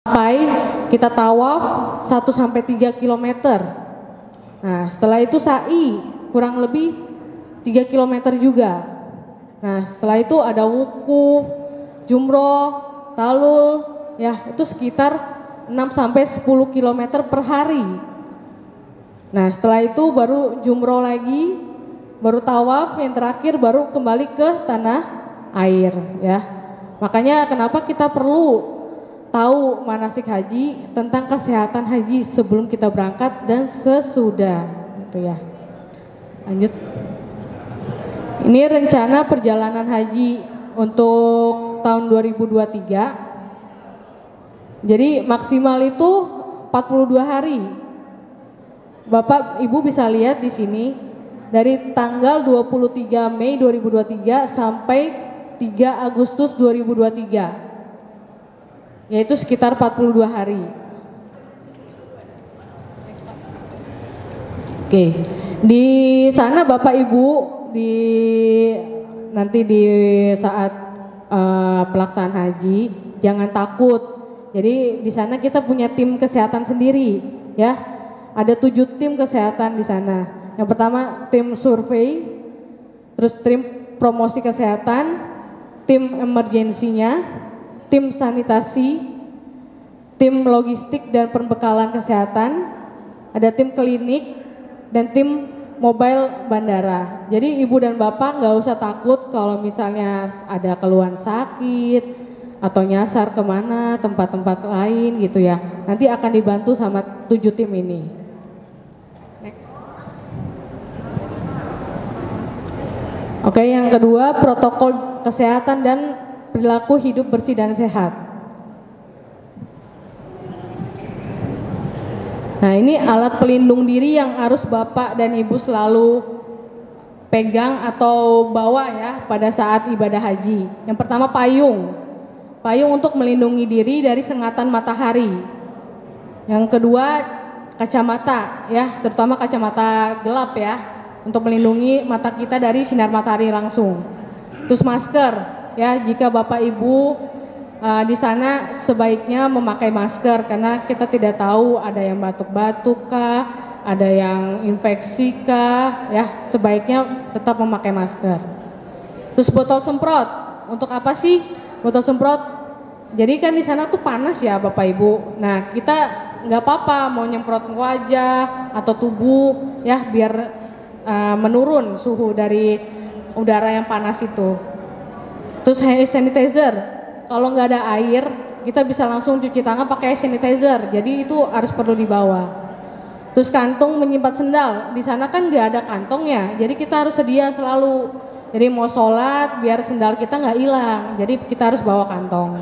sampai kita tawaf 1-3 kilometer. Nah, setelah itu sa'i kurang lebih 3 kilometer juga. Nah, setelah itu ada wukuf, jumroh, talul, ya itu sekitar 6-10 kilometer per hari. Nah, setelah itu baru jumroh lagi, baru tawaf, yang terakhir baru kembali ke tanah air, ya. Makanya kenapa kita perlu tahu manasik haji, tentang kesehatan haji sebelum kita berangkat dan sesudah, gitu ya. Lanjut. Ini rencana perjalanan haji untuk tahun 2023. Jadi maksimal itu 42 hari. Bapak Ibu bisa lihat di sini dari tanggal 23 Mei 2023 sampai 3 Agustus 2023. Yaitu sekitar 42 hari. Oke, di sana Bapak Ibu nanti di saat pelaksanaan haji jangan takut. Jadi di sana kita punya tim kesehatan sendiri, ya. Ada 7 tim kesehatan di sana. Yang pertama tim survei, terus tim promosi kesehatan, tim emergensinya, tim sanitasi, tim logistik dan perbekalan kesehatan, ada tim klinik, dan tim mobile bandara. Jadi ibu dan bapak nggak usah takut kalau misalnya ada keluhan sakit atau nyasar kemana tempat-tempat lain gitu ya. Nanti akan dibantu sama 7 tim ini. Next. Oke, yang kedua protokol kesehatan dan perilaku hidup bersih dan sehat. Nah, ini alat pelindung diri yang harus Bapak dan Ibu selalu pegang atau bawa ya pada saat ibadah haji. Yang pertama payung. Payung untuk melindungi diri dari sengatan matahari. Yang kedua kacamata ya, terutama kacamata gelap ya, untuk melindungi mata kita dari sinar matahari langsung. Terus masker ya, jika Bapak Ibu di sana sebaiknya memakai masker karena kita tidak tahu ada yang batuk-batuk kah, ada yang infeksi kah, ya sebaiknya tetap memakai masker. Terus botol semprot, untuk apa sih botol semprot? Jadi kan di sana tuh panas ya Bapak Ibu. Nah kita nggak apa-apa mau nyemprot wajah atau tubuh ya biar menurun suhu dari udara yang panas itu. Terus hand sanitizer, kalau nggak ada air kita bisa langsung cuci tangan pakai sanitizer, jadi itu harus perlu dibawa. Terus kantung menyimpan sendal, di sana kan nggak ada kantongnya, jadi kita harus sedia selalu. Jadi mau sholat biar sendal kita nggak hilang, jadi kita harus bawa kantong.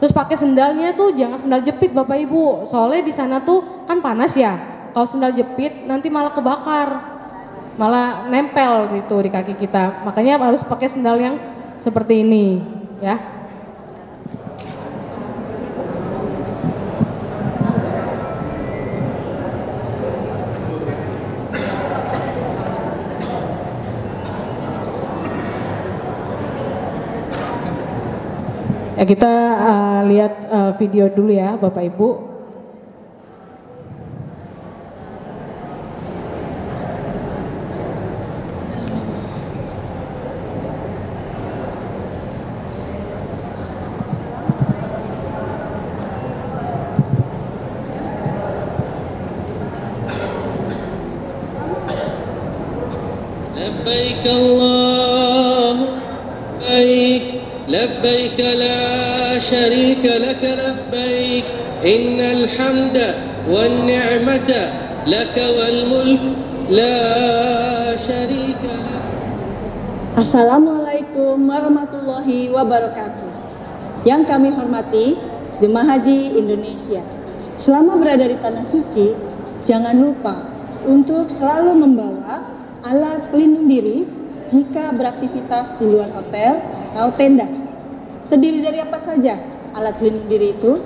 Terus pakai sendalnya tuh jangan sendal jepit Bapak Ibu, soalnya di sana tuh kan panas ya. Kalau sendal jepit nanti malah kebakar, malah nempel gitu di kaki kita. Makanya harus pakai sendal yang seperti ini, ya. Ya, kita lihat video dulu ya Bapak Ibu. Labbaik Allahumma labbaik, labbaik la syarika laka labbaik, innal hamda wan ni'mata laka wal mulk la syarika lak. Assalamualaikum warahmatullahi wabarakatuh. Yang kami hormati Jemaah Haji Indonesia, selama berada di Tanah Suci, jangan lupa untuk selalu membawa alat pelindung diri jika beraktivitas di luar hotel atau tenda. Terdiri dari apa saja alat pelindung diri itu?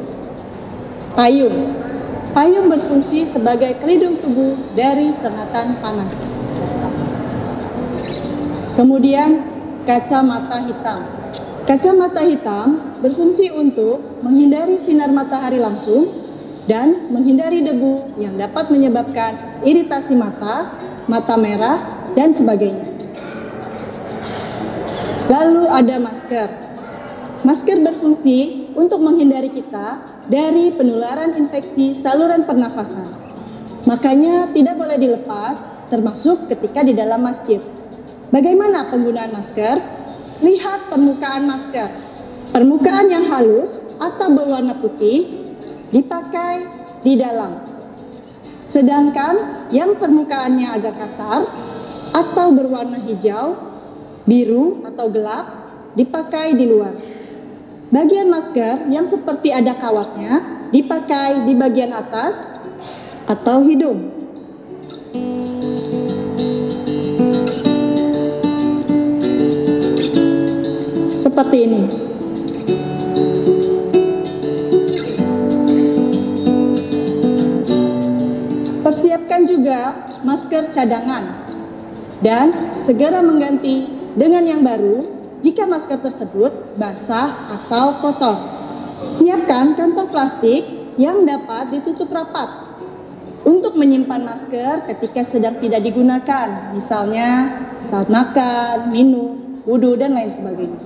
Payung. Payung berfungsi sebagai pelindung tubuh dari sengatan panas. Kemudian kacamata hitam. Kacamata hitam berfungsi untuk menghindari sinar matahari langsung dan menghindari debu yang dapat menyebabkan iritasi mata, mata merah, dan sebagainya. Lalu ada masker. Masker berfungsi untuk menghindari kita dari penularan infeksi saluran pernafasan. Makanya tidak boleh dilepas, termasuk ketika di dalam masjid. Bagaimana penggunaan masker? Lihat permukaan masker. Permukaan yang halus atau berwarna putih dipakai di dalam. Sedangkan yang permukaannya agak kasar atau berwarna hijau, biru atau gelap dipakai di luar. Bagian masker yang seperti ada kawatnya dipakai di bagian atas atau hidung. Seperti ini. Persiapkan juga masker cadangan dan segera mengganti dengan yang baru jika masker tersebut basah atau kotor. Siapkan kantong plastik yang dapat ditutup rapat untuk menyimpan masker ketika sedang tidak digunakan, misalnya saat makan, minum, wudhu, dan lain sebagainya.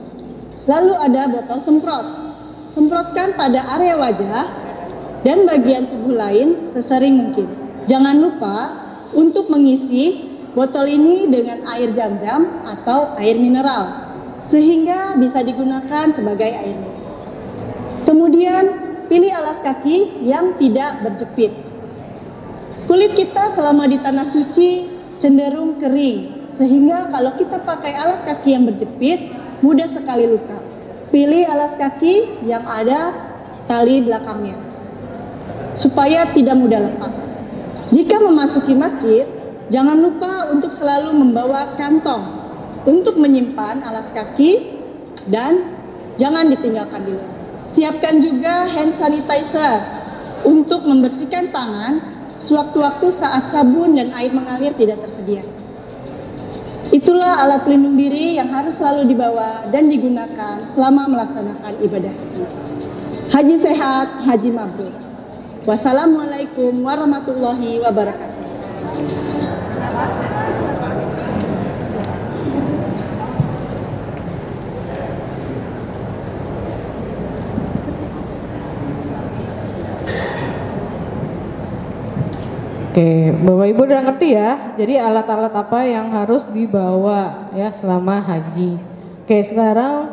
Lalu ada botol semprot. Semprotkan pada area wajah dan bagian tubuh lain sesering mungkin. Jangan lupa untuk mengisi botol ini dengan air zam-zam atau air mineral, sehingga bisa digunakan sebagai air minum. Kemudian, pilih alas kaki yang tidak berjepit. Kulit kita selama di tanah suci cenderung kering, sehingga kalau kita pakai alas kaki yang berjepit, mudah sekali luka. Pilih alas kaki yang ada tali belakangnya, supaya tidak mudah lepas. Jika memasuki masjid, jangan lupa untuk selalu membawa kantong untuk menyimpan alas kaki dan jangan ditinggalkan di luar. Siapkan juga hand sanitizer untuk membersihkan tangan sewaktu-waktu saat sabun dan air mengalir tidak tersedia. Itulah alat pelindung diri yang harus selalu dibawa dan digunakan selama melaksanakan ibadah haji. Haji sehat, haji mabrur. Wassalamualaikum warahmatullahi wabarakatuh. Oke, Bapak Ibu udah ngerti ya. Jadi alat-alat apa yang harus dibawa ya selama haji. Oke, sekarang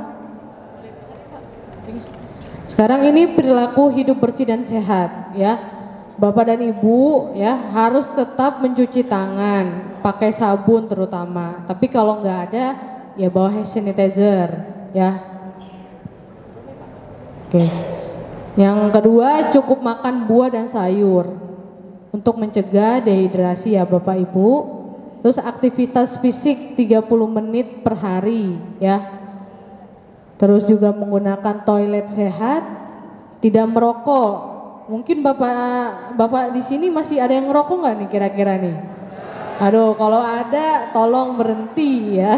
ini perilaku hidup bersih dan sehat ya. Bapak dan Ibu ya harus tetap mencuci tangan, pakai sabun terutama. Tapi kalau nggak ada ya bawa hand sanitizer ya. Oke. Yang kedua, cukup makan buah dan sayur untuk mencegah dehidrasi ya Bapak Ibu. Terus aktivitas fisik 30 menit per hari ya. Terus juga menggunakan toilet sehat, tidak merokok. Mungkin Bapak di sini masih ada yang ngerokok nggak nih kira-kira nih? Aduh, kalau ada tolong berhenti ya.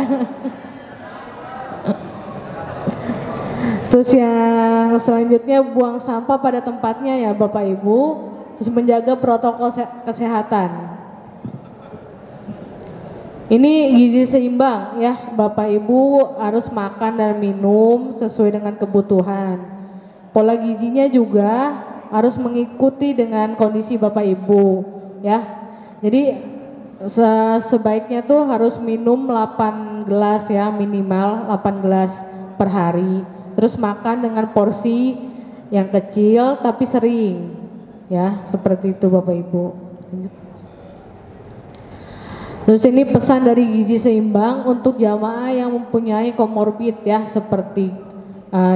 Terus yang selanjutnya buang sampah pada tempatnya ya Bapak Ibu. Terus menjaga protokol kesehatan. Ini gizi seimbang ya, Bapak Ibu harus makan dan minum sesuai dengan kebutuhan. Pola gizinya juga harus mengikuti dengan kondisi Bapak Ibu ya. Jadi sebaiknya tuh harus minum 8 gelas ya, minimal 8 gelas per hari. Terus makan dengan porsi yang kecil tapi sering. Ya, seperti itu Bapak Ibu. Terus ini pesan dari gizi seimbang untuk jamaah yang mempunyai komorbid ya, seperti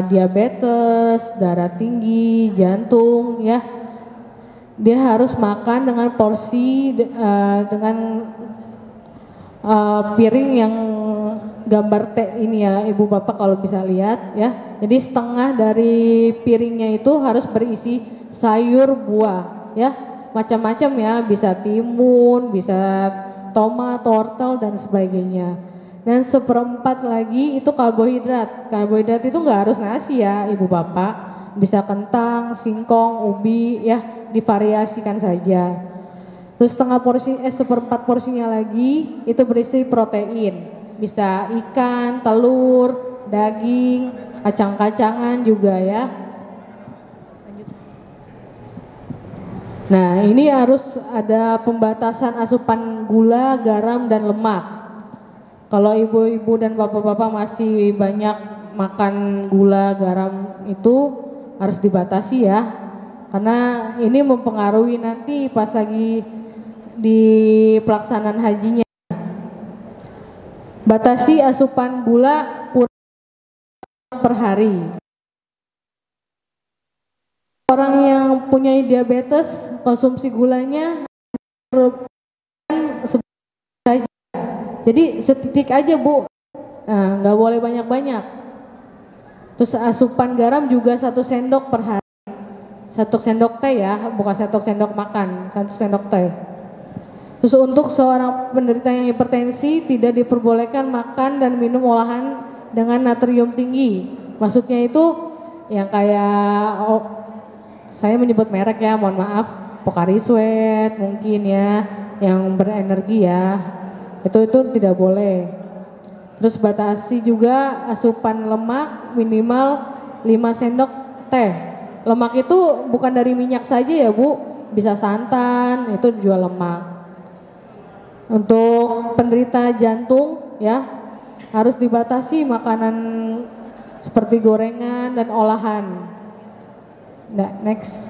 diabetes, darah tinggi, jantung ya. Dia harus makan dengan porsi dengan piring yang gambar T ini ya Ibu Bapak kalau bisa lihat ya. Jadi setengah dari piringnya itu harus berisi sayur, buah ya, macam-macam ya, bisa timun, bisa tomat, wortel dan sebagainya. Dan 1/4 lagi itu karbohidrat. Karbohidrat itu nggak harus nasi ya ibu bapak, bisa kentang, singkong, ubi ya, divariasikan saja. Terus 1/4 porsinya lagi itu berisi protein, bisa ikan, telur, daging, kacang-kacangan juga ya. Nah, ini harus ada pembatasan asupan gula, garam, dan lemak. Kalau ibu-ibu dan bapak-bapak masih banyak makan gula, garam itu harus dibatasi ya. Karena ini mempengaruhi nanti pas lagi di pelaksanaan hajinya. Batasi asupan gula per hari. Orang yang punya diabetes, konsumsi gulanya saja. Jadi setitik aja bu, nah nggak boleh banyak-banyak. Terus asupan garam juga 1 sendok per hari, 1 sendok teh ya, bukan 1 sendok makan, 1 sendok teh. Terus untuk seorang penderita yang hipertensi tidak diperbolehkan makan dan minum olahan dengan natrium tinggi. Maksudnya itu yang kayak saya menyebut merek ya, mohon maaf, Pocari Sweat mungkin ya, yang berenergi ya. Itu tidak boleh. Terus batasi juga asupan lemak minimal 5 sendok teh. Lemak itu bukan dari minyak saja ya bu, bisa santan, itu juga lemak. Untuk penderita jantung ya harus dibatasi makanan seperti gorengan dan olahan. Nah, next.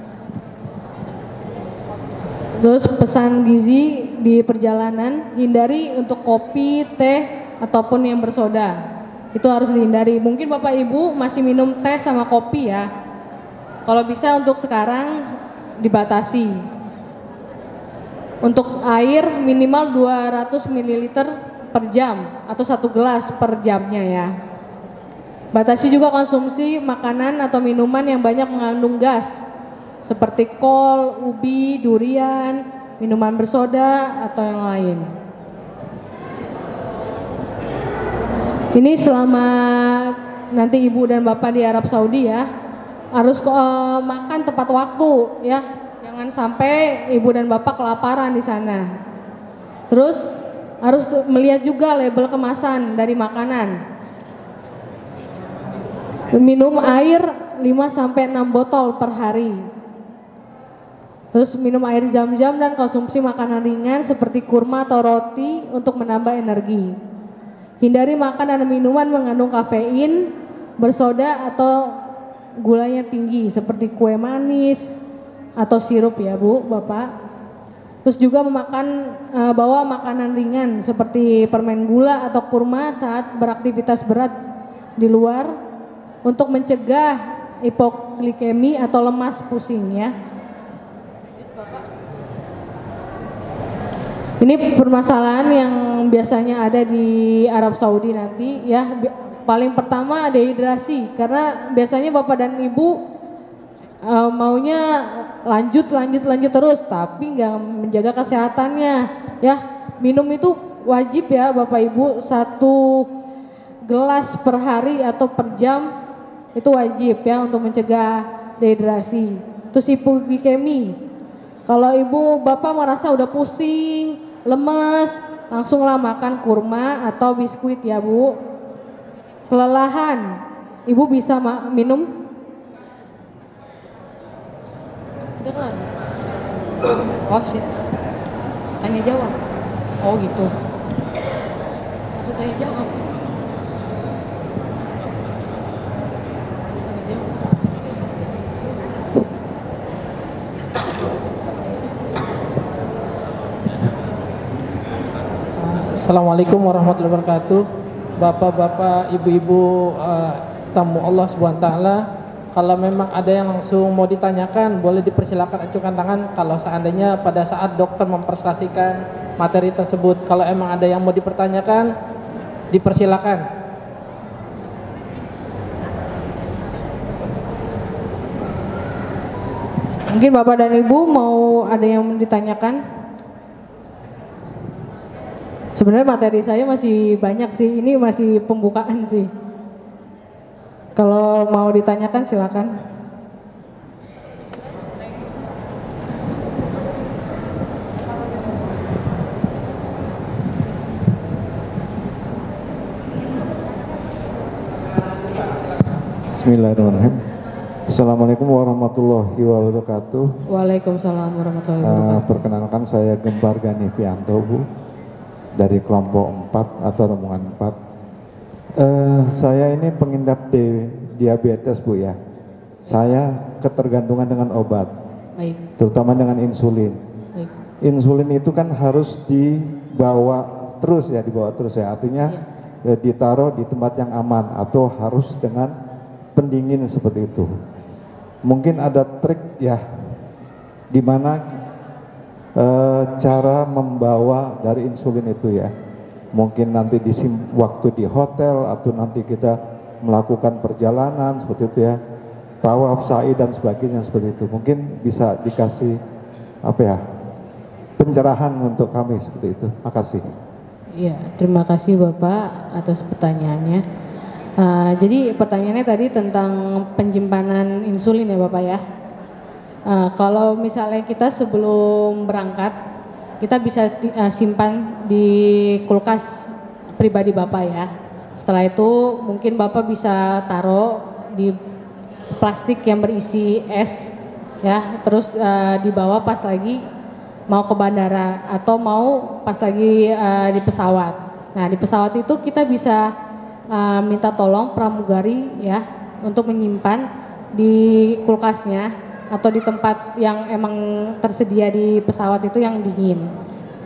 Terus pesan gizi di perjalanan, hindari untuk kopi, teh, ataupun yang bersoda. Itu harus dihindari. Mungkin Bapak Ibu masih minum teh sama kopi ya. Kalau bisa untuk sekarang dibatasi. Untuk air minimal 200 ml per jam atau 1 gelas per jamnya ya. Batasi juga konsumsi makanan atau minuman yang banyak mengandung gas, seperti kol, ubi, durian, minuman bersoda, atau yang lain. Ini selama nanti ibu dan bapak di Arab Saudi ya, harus makan tepat waktu ya, jangan sampai ibu dan bapak kelaparan di sana. Terus harus melihat juga label kemasan dari makanan. Minum air 5-6 botol per hari. Terus minum air zam-zam dan konsumsi makanan ringan seperti kurma atau roti untuk menambah energi. Hindari makan dan minuman mengandung kafein, bersoda atau gulanya tinggi seperti kue manis atau sirup ya bu, bapak. Terus juga bawa makanan ringan seperti permen gula atau kurma saat beraktivitas berat di luar untuk mencegah hipoglikemi atau lemas pusing ya. Ini permasalahan yang biasanya ada di Arab Saudi nanti ya. Paling pertama dehidrasi, karena biasanya bapak dan ibu maunya lanjut terus, tapi nggak menjaga kesehatannya ya. Minum itu wajib ya bapak ibu, 1 gelas per hari atau per jam itu wajib ya untuk mencegah dehidrasi. Terus hipoglikemi, kalau ibu bapak merasa udah pusing, lemes, langsunglah makan kurma atau biskuit ya bu. Kelelahan, ibu bisa minum. Dengar. Oh sih, tanya jawab. Oh gitu. Maksud tanya jawab. Assalamualaikum warahmatullahi wabarakatuh. Bapak-bapak, ibu-ibu, tamu Allah SWT, kalau memang ada yang langsung mau ditanyakan, boleh dipersilakan ajukan tangan. Kalau seandainya pada saat dokter mempresentasikan materi tersebut, kalau emang ada yang mau dipertanyakan, dipersilakan. Mungkin bapak dan ibu mau ada yang ditanyakan? Sebenarnya materi saya masih banyak sih, ini masih pembukaan sih. Kalau mau ditanyakan silakan. Bismillahirrahmanirrahim. Assalamualaikum warahmatullahi wabarakatuh. Waalaikumsalam warahmatullahi wabarakatuh. Perkenalkan saya Gembar Gani Fianto, Bu, dari kelompok 4 atau rombongan 4. Saya ini pengidap diabetes, Bu ya. Saya ketergantungan dengan obat, Baik. terutama dengan insulin. Baik. Insulin itu kan harus dibawa terus ya, artinya ditaruh di tempat yang aman atau harus dengan pendingin seperti itu. Mungkin ada trik ya, di mana cara membawa dari insulin itu ya. Mungkin nanti waktu di hotel atau nanti kita melakukan perjalanan seperti itu ya, tawaf, sa'i dan sebagainya seperti itu. Mungkin bisa dikasih pencerahan untuk kami seperti itu. Makasih. Iya, terima kasih Bapak atas pertanyaannya. Jadi pertanyaannya tadi tentang penyimpanan insulin ya Bapak ya. Kalau misalnya kita sebelum berangkat, kita bisa simpan di kulkas pribadi Bapak ya. Setelah itu mungkin Bapak bisa taruh di plastik yang berisi es ya, terus dibawa pas lagi mau ke bandara atau mau pas lagi di pesawat. Nah di pesawat itu kita bisa minta tolong pramugari ya untuk menyimpan di kulkasnya atau di tempat yang emang tersedia di pesawat itu yang dingin.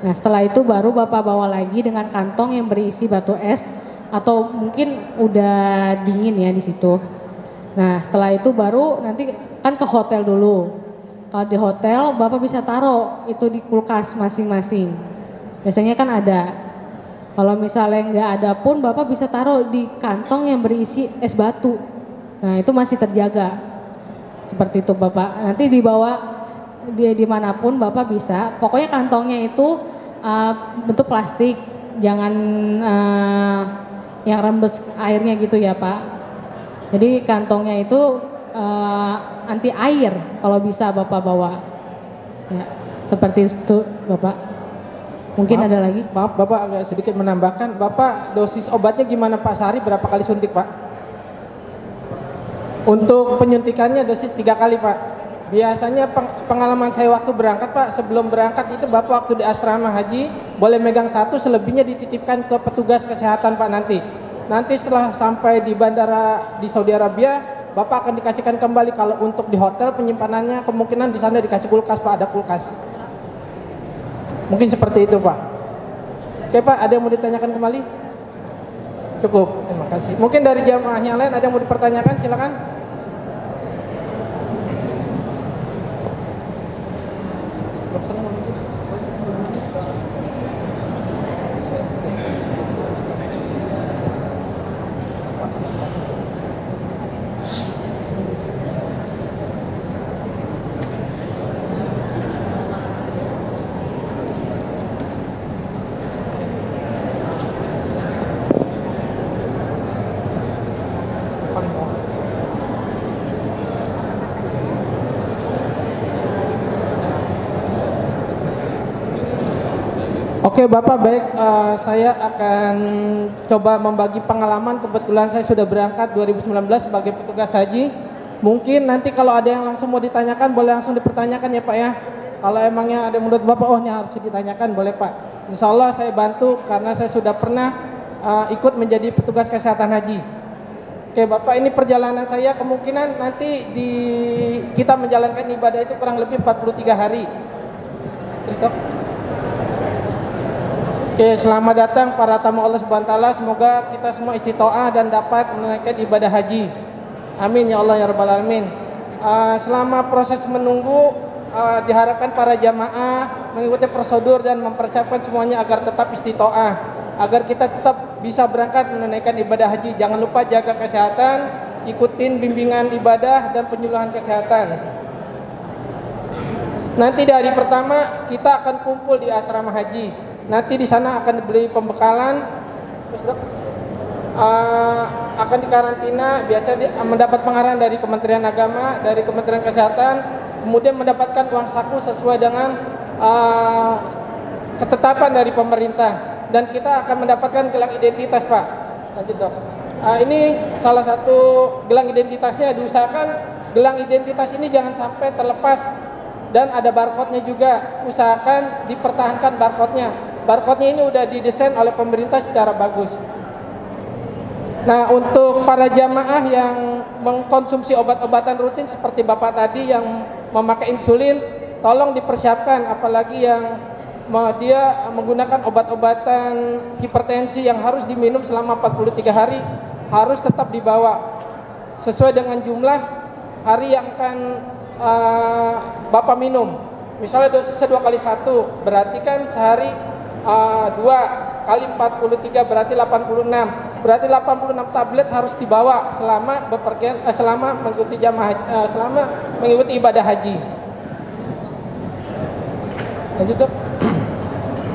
Nah setelah itu baru Bapak bawa lagi dengan kantong yang berisi batu es atau mungkin udah dingin ya di situ. Nah setelah itu baru nanti kan ke hotel dulu. Kalau di hotel Bapak bisa taruh itu di kulkas masing-masing. Biasanya kan ada. Kalau misalnya nggak ada pun Bapak bisa taruh di kantong yang berisi es batu. Nah itu masih terjaga. Seperti itu Bapak. Nanti dibawa dimanapun Bapak bisa. Pokoknya kantongnya itu bentuk plastik. Jangan yang rembes airnya gitu ya Pak. Jadi kantongnya itu anti air kalau bisa Bapak bawa. Ya, seperti itu Bapak. Mungkin ada lagi? Maaf Bapak agak sedikit menambahkan. Bapak dosis obatnya gimana Pak? Sehari berapa kali suntik Pak? Untuk penyuntikannya dosis 3 kali Pak. Biasanya pengalaman saya waktu berangkat Pak, sebelum berangkat itu Bapak waktu di asrama haji boleh megang 1, selebihnya dititipkan ke petugas kesehatan Pak nanti. Nanti setelah sampai di bandara di Saudi Arabia, Bapak akan dikasihkan kembali. Kalau untuk di hotel penyimpanannya kemungkinan di sana dikasih kulkas Pak, ada kulkas. Mungkin seperti itu Pak. Oke Pak, ada yang mau ditanyakan kembali? Cukup, terima kasih. Mungkin dari jamaah yang lain ada yang mau dipertanyakan, silakan. Oke Bapak, baik, saya akan coba membagi pengalaman. Kebetulan saya sudah berangkat 2019 sebagai petugas haji. Mungkin nanti kalau ada yang langsung mau ditanyakan, boleh langsung dipertanyakan ya Pak ya. Kalau emangnya ada menurut Bapak, oh ini harus ditanyakan, boleh Pak. Insya Allah saya bantu karena saya sudah pernah ikut menjadi petugas kesehatan haji. Oke Bapak, ini perjalanan saya kemungkinan nanti kita menjalankan ibadah itu kurang lebih 43 hari. Christoph. Oke, selamat datang para tamu Allah Subhanahu wa taala. Semoga kita semua istiqomah dan dapat menunaikan ibadah haji. Amin ya Allah ya rabbal alamin. Selama proses menunggu diharapkan para jamaah mengikuti prosedur dan mempersiapkan semuanya agar tetap istiqomah, agar kita tetap bisa berangkat menunaikan ibadah haji. Jangan lupa jaga kesehatan, ikutin bimbingan ibadah dan penyuluhan kesehatan. Nanti di hari pertama kita akan kumpul di asrama haji. Nanti di sana akan diberi pembekalan, terus dok, akan dikarantina, biasa mendapat pengarahan dari Kementerian Agama, dari Kementerian Kesehatan, kemudian mendapatkan uang saku sesuai dengan ketetapan dari pemerintah, dan kita akan mendapatkan gelang identitas Pak. Lanjut dok. Ini salah satu gelang identitasnya, diusahakan gelang identitas ini jangan sampai terlepas, dan ada barcode-nya juga, usahakan dipertahankan barcode-nya. Barcode-nya ini udah didesain oleh pemerintah secara bagus. Nah, untuk para jamaah yang mengkonsumsi obat-obatan rutin seperti Bapak tadi yang memakai insulin, tolong dipersiapkan, apalagi yang dia menggunakan obat-obatan hipertensi yang harus diminum selama 43 hari, harus tetap dibawa sesuai dengan jumlah hari yang akan Bapak minum. Misalnya dosisnya 2 kali 1, berarti kan sehari 2 kali 43 berarti 86. Berarti 86 tablet harus dibawa selama bepergian, selama mengikuti selama mengikuti ibadah haji. Lanjut dok.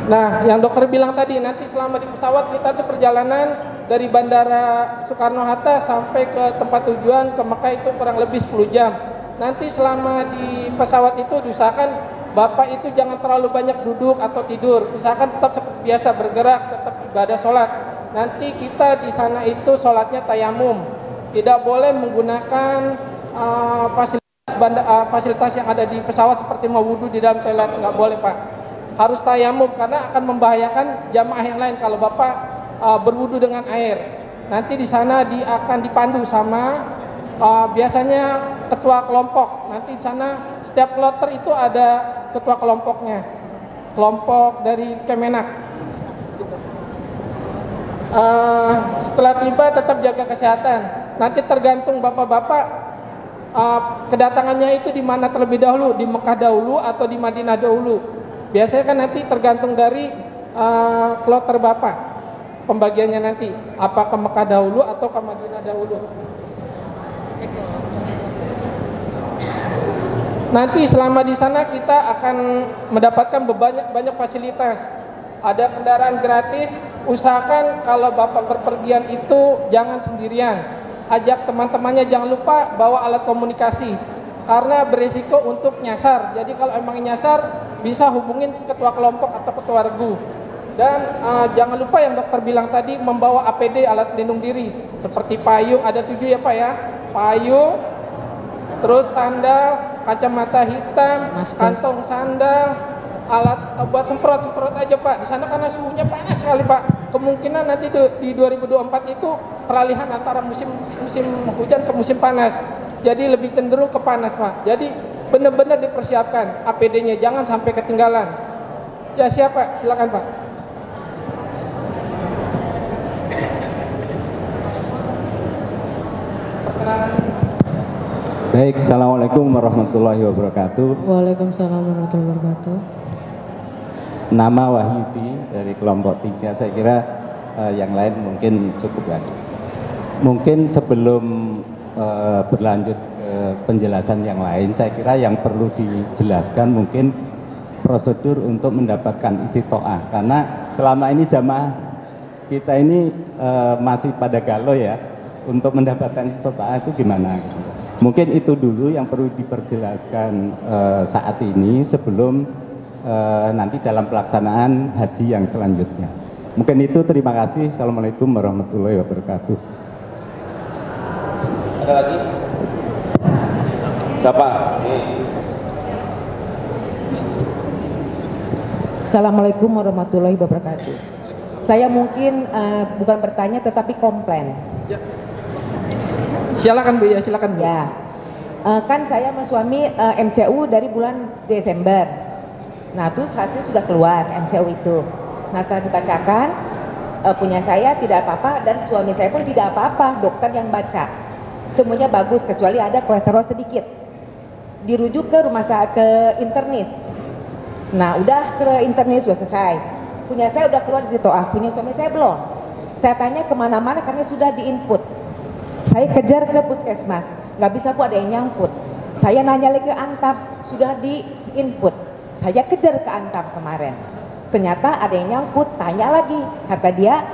Nah, yang dokter bilang tadi, nanti selama di pesawat kita tuh perjalanan dari Bandara Soekarno-Hatta sampai ke tempat tujuan ke Mekah itu kurang lebih 10 jam. Nanti selama di pesawat itu diusahakan Bapak itu jangan terlalu banyak duduk atau tidur. Usahakan tetap seperti biasa bergerak, tetap ibadah sholat. Nanti kita di sana itu sholatnya tayamum. Tidak boleh menggunakan fasilitas yang ada di pesawat seperti mau wudhu di dalam toilet, nggak boleh Pak. Harus tayamum karena akan membahayakan jamaah yang lain kalau Bapak berwudhu dengan air. Nanti di sana akan dipandu sama biasanya ketua kelompok. Nanti di sana setiap kloter itu ada ketua kelompoknya, kelompok dari Kemenak. Setelah tiba tetap jaga kesehatan. Nanti tergantung bapak-bapak kedatangannya itu di mana terlebih dahulu, di Mekah dahulu atau di Madinah dahulu. Biasanya kan nanti tergantung dari kloter bapak pembagiannya nanti, apa ke Mekah dahulu atau ke Madinah dahulu. Nanti selama di sana kita akan mendapatkan banyak fasilitas. Ada kendaraan gratis. Usahakan kalau Bapak berpergian itu jangan sendirian. Ajak teman-temannya, jangan lupa bawa alat komunikasi. Karena berisiko untuk nyasar. Jadi kalau emang nyasar bisa hubungin ketua kelompok atau ketua regu. Dan jangan lupa yang dokter bilang tadi, membawa APD, alat pelindung diri. Seperti payung, ada 7 ya Pak ya. Payung, terus sandal, kacamata hitam, kantong sandal, alat buat semprot aja Pak. Di sana karena suhunya panas sekali Pak. Kemungkinan nanti di 2024 itu peralihan antara musim hujan ke musim panas. Jadi lebih cenderung ke panas Pak. Jadi benar-benar dipersiapkan APD-nya, jangan sampai ketinggalan. Ya siap Pak, silakan Pak. Baik, Assalamualaikum warahmatullahi wabarakatuh. Waalaikumsalam warahmatullahi wabarakatuh. Nama Wahyudi dari kelompok 3. Saya kira yang lain mungkin cukup lagi. Mungkin sebelum berlanjut ke penjelasan yang lain, saya kira yang perlu dijelaskan mungkin prosedur untuk mendapatkan istitoah. Karena selama ini jamaah kita ini masih pada galau ya, untuk mendapatkan istitoah itu gimana? Mungkin itu dulu yang perlu diperjelaskan saat ini sebelum nanti dalam pelaksanaan haji yang selanjutnya. Mungkin itu, terima kasih. Assalamualaikum warahmatullahi wabarakatuh. Ada lagi? Siapa? Assalamualaikum warahmatullahi wabarakatuh. Saya mungkin bukan bertanya tetapi komplain. Ya. Silakan Bu ya, silakan Bu. Ya, kan saya sama suami MCU dari bulan Desember. Nah, terus hasil sudah keluar MCU itu. Nah, setelah dibacakan punya saya tidak apa-apa dan suami saya pun tidak apa-apa. Dokter yang baca semuanya bagus kecuali ada kolesterol sedikit. Dirujuk ke rumah sakit, ke internis. Nah, udah ke internis sudah selesai. Punya saya udah keluar di situ, punya suami saya belum. Saya tanya kemana-mana karena sudah diinput. Saya kejar ke puskesmas, nggak bisa Bu, ada yang nyangkut. Saya nanya lagi ke Antam, sudah di input. Saya kejar ke Antam kemarin. ternyata ada yang nyangkut, tanya lagi, kata dia,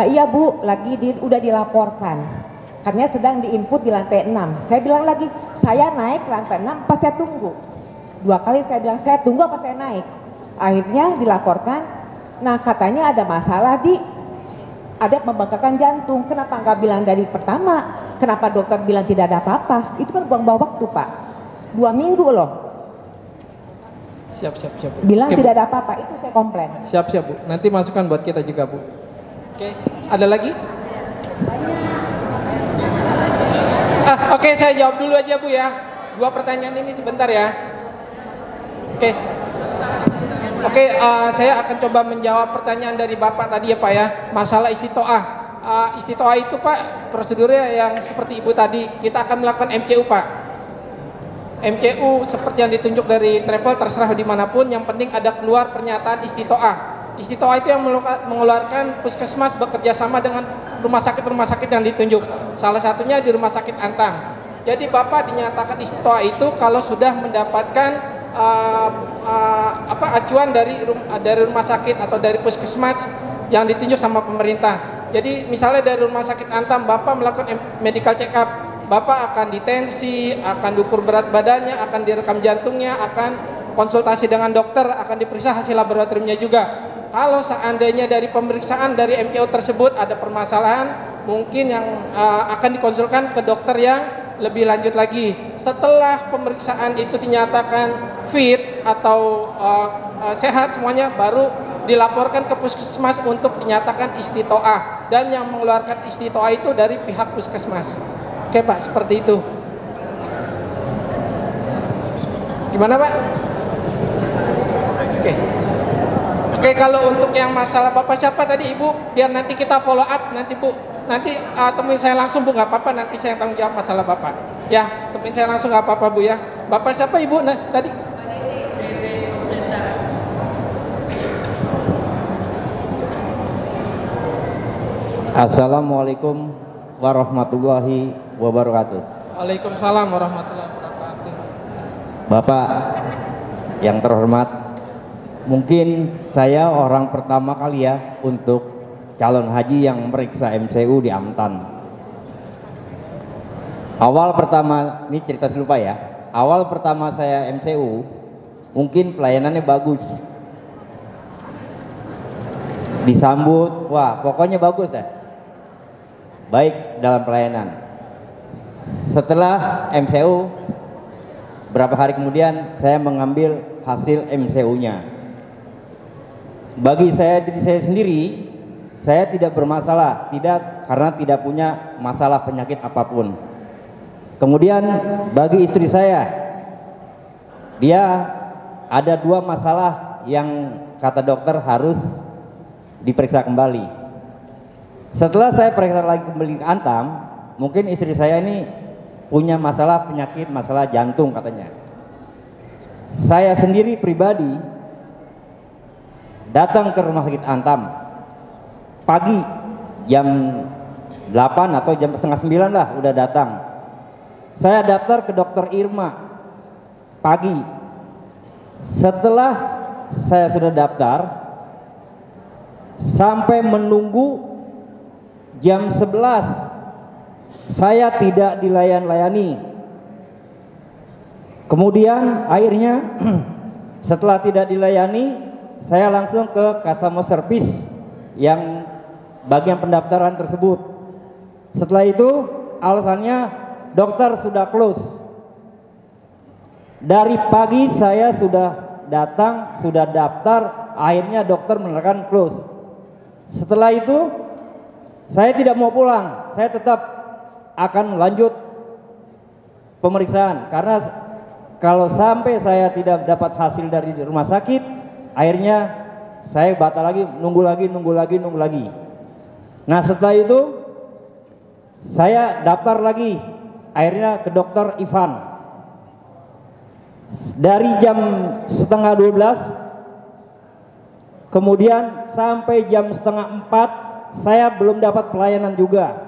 iya Bu, udah dilaporkan, karena sedang diinput di lantai 6. Saya bilang lagi, saya naik ke lantai 6 pas saya tunggu. 2 kali saya bilang, saya tunggu apa saya naik. Akhirnya dilaporkan, nah katanya ada masalah ada pembengkakan jantung. Kenapa nggak bilang dari pertama? Kenapa dokter bilang tidak ada apa-apa? Itu kan buang-buang waktu Pak, 2 minggu loh. Siap. Bilang Oke, tidak Bu. ada apa-apa, itu saya komplain. Siap Bu. Nanti masukan buat kita juga Bu. Oke, ada lagi? Oke, saya jawab dulu aja Bu ya. 2 pertanyaan ini sebentar ya. Oke, saya akan coba menjawab pertanyaan dari Bapak tadi ya Pak ya. Masalah istitoah. Istitoah itu Pak, prosedurnya yang seperti Ibu tadi. Kita akan melakukan MCU Pak. MCU seperti yang ditunjuk dari travel, terserah dimanapun, yang penting ada keluar pernyataan istitoah. Istitoah itu yang mengeluarkan puskesmas bekerja sama dengan rumah sakit yang ditunjuk. Salah satunya di Rumah Sakit Antang. Jadi Bapak dinyatakan istitoah itu kalau sudah mendapatkan acuan dari rumah sakit atau dari puskesmas yang ditunjuk sama pemerintah. Jadi misalnya dari Rumah Sakit Antang Bapak melakukan medical check up, Bapak akan ditensi, akan diukur berat badannya, akan direkam jantungnya, akan konsultasi dengan dokter, akan diperiksa hasil laboratoriumnya juga. Kalau seandainya dari pemeriksaan dari MCO tersebut ada permasalahan, mungkin yang akan dikonsulkan ke dokter yang lebih lanjut lagi. Setelah pemeriksaan itu dinyatakan fit atau sehat semuanya, baru dilaporkan ke puskesmas untuk dinyatakan istitoah, dan yang mengeluarkan istitoah itu dari pihak puskesmas. Oke Pak, seperti itu. Gimana Pak? Oke, kalau untuk yang masalah Bapak siapa tadi Ibu, biar nanti kita follow up nanti Bu. Nanti temuin saya langsung Bu, nggak apa-apa, nanti saya tanggung jawab masalah Bapak. Ya, temuin saya langsung nggak apa-apa Bu ya. Bapak siapa Ibu tadi? Assalamualaikum warahmatullahi wabarakatuh. Waalaikumsalam warahmatullahi wabarakatuh. Bapak yang terhormat, mungkin saya orang pertama kali ya untuk calon haji yang meriksa MCU di Amtan. Awal pertama, ini cerita dulu Pak ya. Awal pertama saya MCU, mungkin pelayanannya bagus. Disambut, wah pokoknya bagus ya. Baik dalam pelayanan. Setelah MCU, berapa hari kemudian saya mengambil hasil MCU-nya. Bagi diri saya sendiri, saya tidak bermasalah, karena tidak punya masalah penyakit apapun. Kemudian bagi istri saya, dia ada 2 masalah yang kata dokter harus diperiksa kembali. Setelah saya periksa lagi kembali ke Antam, mungkin istri saya ini punya masalah penyakit, masalah jantung katanya. Saya sendiri pribadi datang ke Rumah Sakit Antam pagi jam 8 atau jam setengah 9 lah udah datang. Saya daftar ke Dokter Irma pagi. Setelah saya sudah daftar, sampai menunggu jam 11 saya tidak dilayani. Kemudian akhirnya setelah tidak dilayani, saya langsung ke customer service yang bagian pendaftaran tersebut. Setelah itu alasannya dokter sudah close. Dari pagi saya sudah datang, sudah daftar, akhirnya dokter menerangkan close. Setelah itu saya tidak mau pulang, saya tetap akan lanjut pemeriksaan, karena kalau sampai saya tidak dapat hasil dari rumah sakit, akhirnya saya batal lagi, nunggu lagi. Nah setelah itu saya daftar lagi, akhirnya ke dokter Ivan. Dari jam setengah 12 kemudian sampai jam setengah 4 saya belum dapat pelayanan juga.